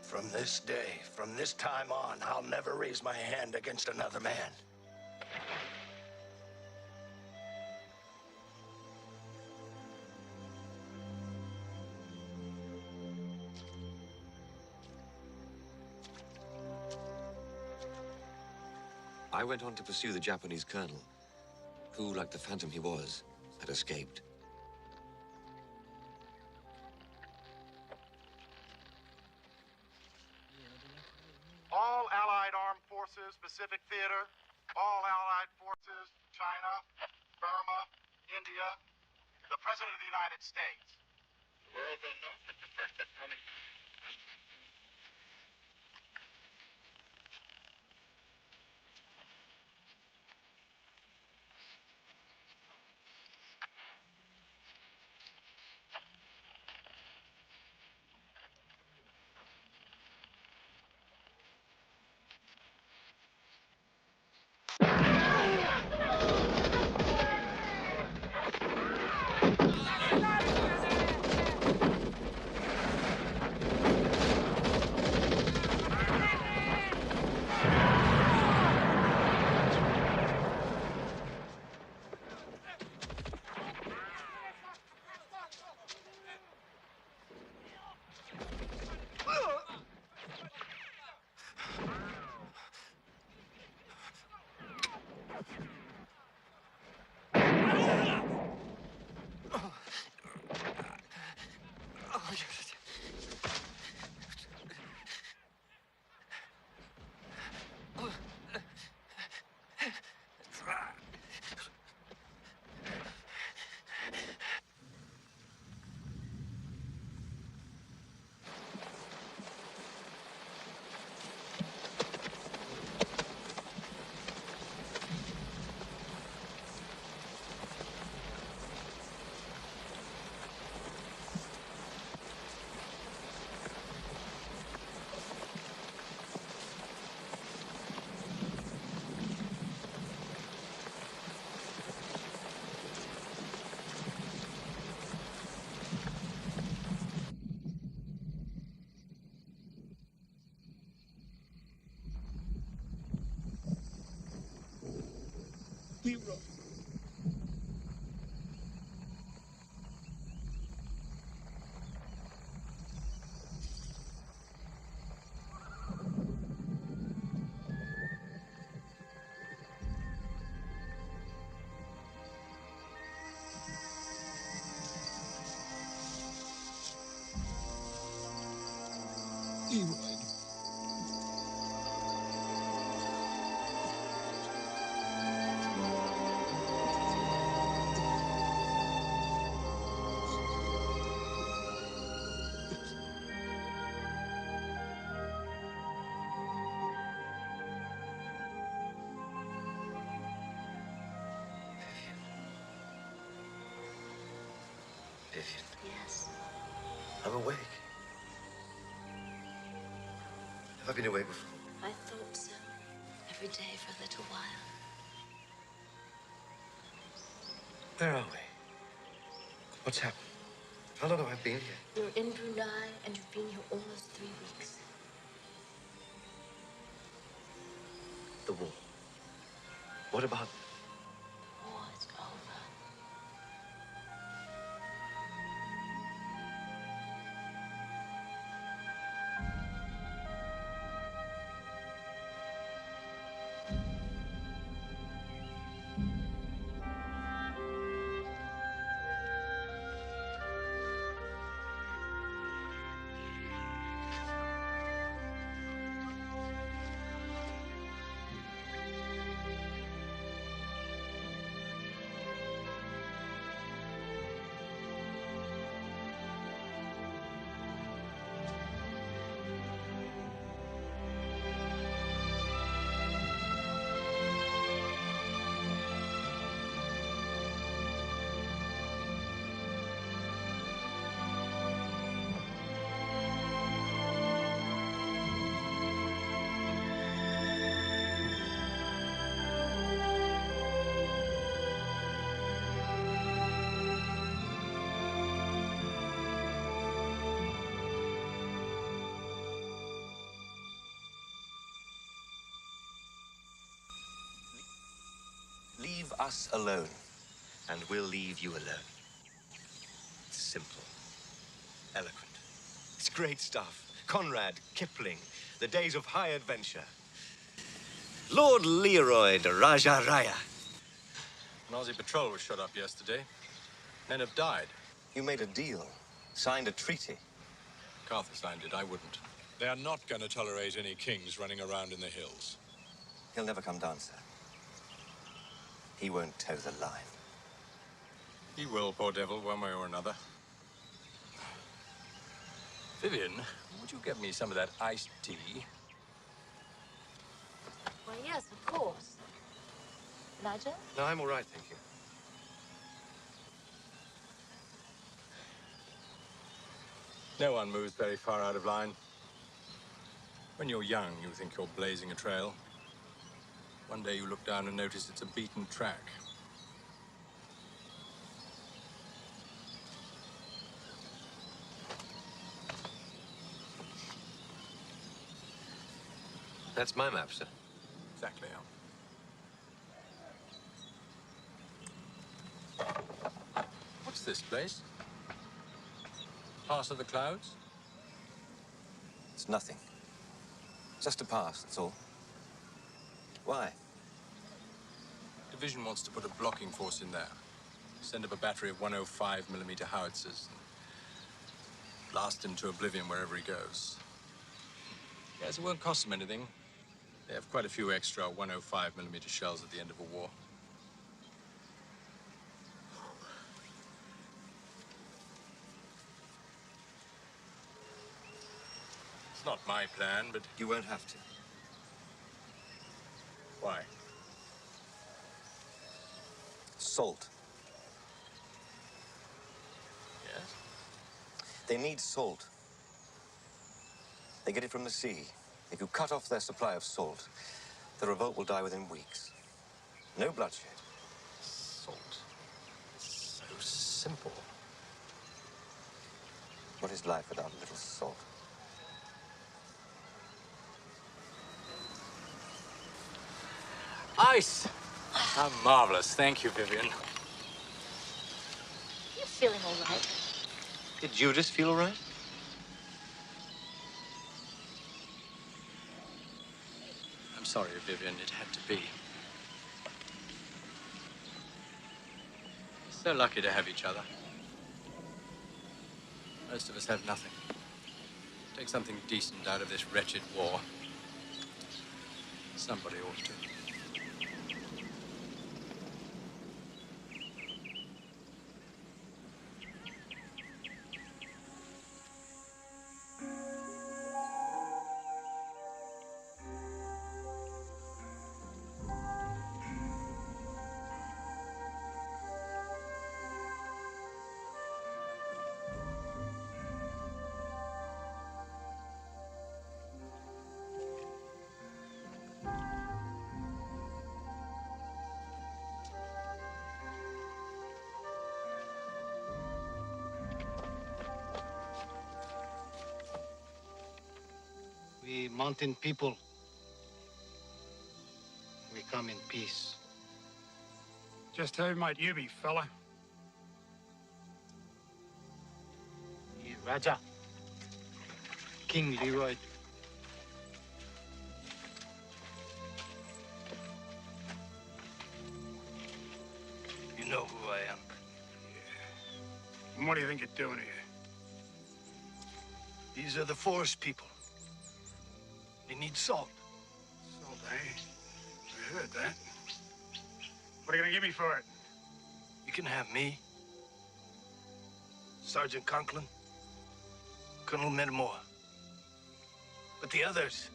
Speaker 2: From this day, from this time on, I'll never raise my hand against another man.
Speaker 4: I went on to pursue the Japanese colonel, who, like the phantom he was, had escaped.
Speaker 1: All Allied Armed Forces, Pacific Theater, all Allied Forces, China, Burma, India, the President of the United States. The world will know that the first atomic
Speaker 2: Hero. Hero.
Speaker 4: Vivian,
Speaker 16: Yes.
Speaker 4: I'm awake. Have I been awake before?
Speaker 16: I thought so. Every day for a little while.
Speaker 4: Where are we? What's happened? How long have I been here?
Speaker 16: You're in Brunei, and you've been here almost 3 weeks.
Speaker 4: The war. What about...
Speaker 16: The war is over.
Speaker 4: us alone, and we'll leave you alone. It's simple, eloquent. It's great stuff. Conrad, Kipling, the days of high adventure. Lord Leroy de Raja Raya.
Speaker 10: An Aussie patrol was shot up yesterday. Men have died.
Speaker 4: You made a deal, signed a treaty.
Speaker 10: MacArthur signed it, I wouldn't.
Speaker 7: They are not going to tolerate any kings running around in the hills.
Speaker 4: He'll never come down, sir. He won't toe the line.
Speaker 10: He will, poor devil, one way or another. Vivian, would you get me some of that iced tea?
Speaker 15: Well, yes, of course. Nigel?
Speaker 4: No, I'm all right, thank you.
Speaker 10: No one moves very far out of line. When you're young, you think you're blazing a trail. One day you look down and notice it's a beaten track.
Speaker 4: That's my map, sir.
Speaker 10: Exactly, What's this place? Pass of the Clouds?
Speaker 4: It's nothing. Just a pass, that's all. Why?
Speaker 10: Division wants to put a blocking force in there. Send up a battery of 105mm howitzers and blast him to oblivion wherever he goes. Yes, it won't cost them anything. They have quite a few extra 105mm shells at the end of a war. It's not my plan, but...
Speaker 4: You won't have to.
Speaker 10: Why?
Speaker 4: Salt.
Speaker 10: Yes?
Speaker 4: They need salt. They get it from the sea. If you cut off their supply of salt, the revolt will die within weeks. No bloodshed.
Speaker 10: Salt. So simple.
Speaker 4: What is life without a little salt?
Speaker 10: Ice! How marvelous. Thank you, Vivian.
Speaker 15: You feeling all right?
Speaker 4: Did Judas feel all right?
Speaker 10: I'm sorry, Vivian. It had to be. So lucky to have each other. Most of us have nothing. Take something decent out of this wretched war. Somebody ought to.
Speaker 13: We mountain people, we come in peace.
Speaker 1: Just who might you be, fella?
Speaker 13: Raja, King Leroy.
Speaker 2: You know who I am.
Speaker 1: And what do you think you're doing here?
Speaker 2: These are the forest people. They need salt.
Speaker 1: Salt, eh? I heard that. What are you gonna give me for it?
Speaker 2: You can have me, Sergeant Conklin, Colonel Metamore. But the others,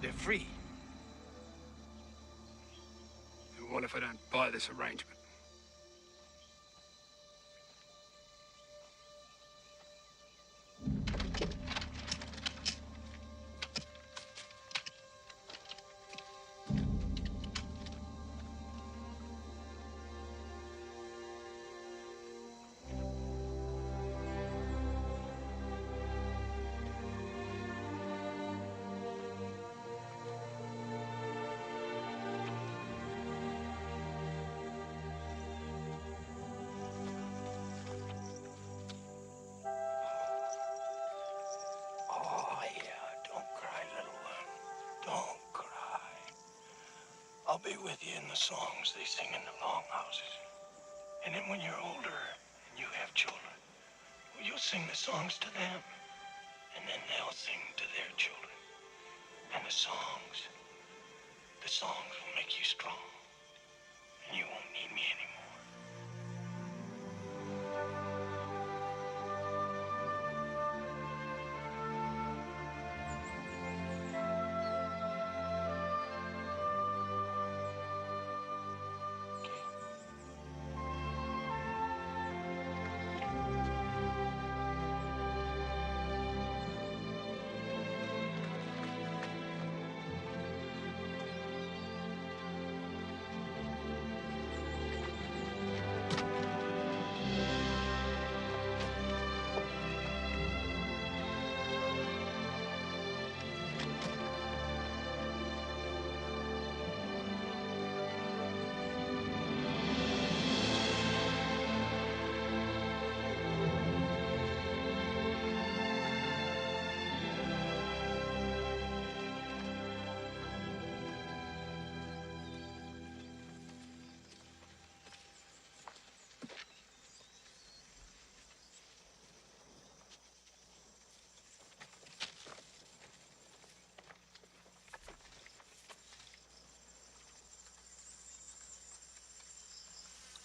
Speaker 2: they're free.
Speaker 1: And what if I don't buy this arrangement?
Speaker 2: I'll be with you in the songs they sing in the longhouses. And then when you're older and you have children, well, you'll sing the songs to them. And then they'll sing to their children. And the songs will make you strong. And you won't need me anymore.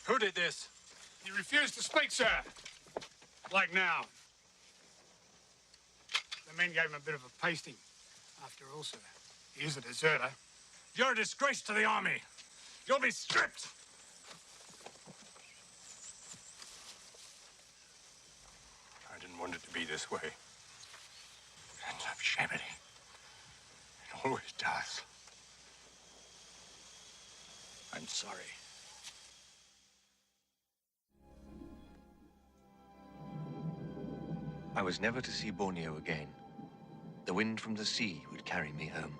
Speaker 1: Who did this? He refused to speak, sir. Like now. The men gave him a bit of a pasting. After all, sir, he is a deserter. You're a disgrace to the army. You'll be stripped.
Speaker 2: I didn't want it to be this way. It ends up shabbily. It always does. I'm sorry.
Speaker 4: I was never to see Borneo again. The wind from the sea would carry me home.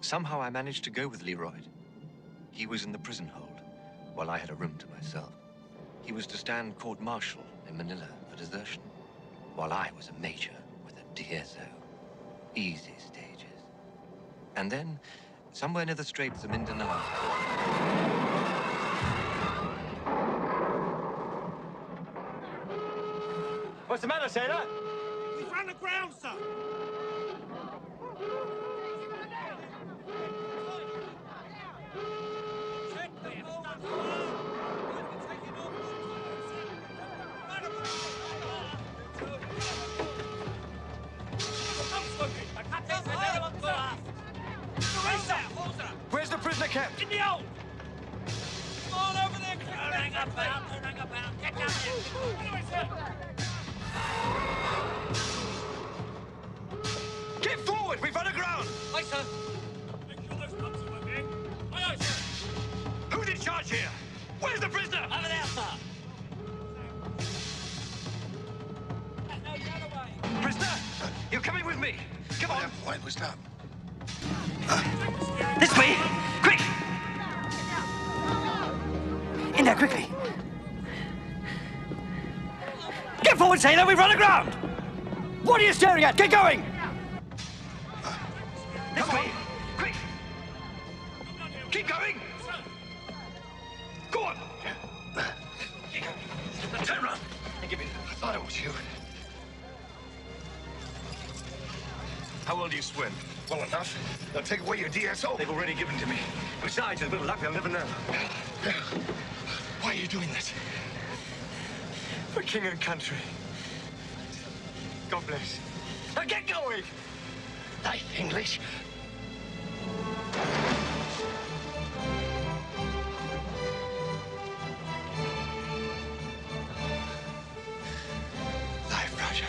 Speaker 4: Somehow I managed to go with Leroy. He was in the prison hold, while I had a room to myself. He was to stand court-martial in Manila for desertion, while I was a major with a DSO. Easy stages. And then, somewhere near the Straits of Mindanao,
Speaker 9: what's the matter, sailor?
Speaker 12: He's run aground, sir.
Speaker 9: Where's the prisoner kept?
Speaker 12: In the hold. Come on over there. Don't hang about. Don't hang about. Get down here. Anyway, sir.
Speaker 9: Get forward! We've run aground!
Speaker 12: Aye, sir. Make sure those pumps are working. Aye, aye, sir.
Speaker 9: Who's in charge here? Where's the prisoner?
Speaker 12: Over there, sir. No, the other way.
Speaker 9: Prisoner, you're coming with me. Come on.
Speaker 2: Why, what's up?
Speaker 9: This way! Quick! In there, quickly! Get forward, sailor! We've run aground! What are you staring at? Get going! This way! Quick! Keep going! Go on! Turn around! Give me.
Speaker 2: I thought it was you.
Speaker 9: How well do you swim?
Speaker 2: Well enough. They'll take away your DSO.
Speaker 9: They've already given to me. Besides, with a little luck, they'll never know.
Speaker 2: Why are you doing this?
Speaker 9: For king and country. God bless. Now get going!
Speaker 2: Thy English?
Speaker 9: Thy Raja.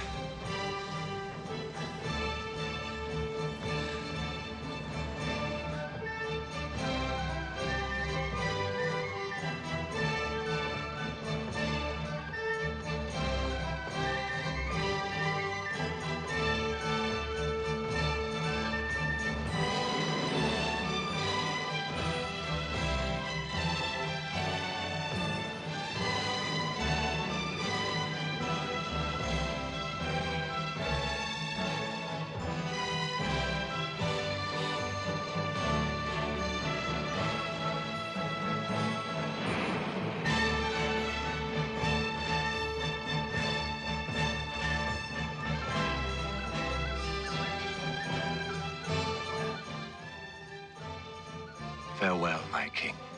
Speaker 8: my king.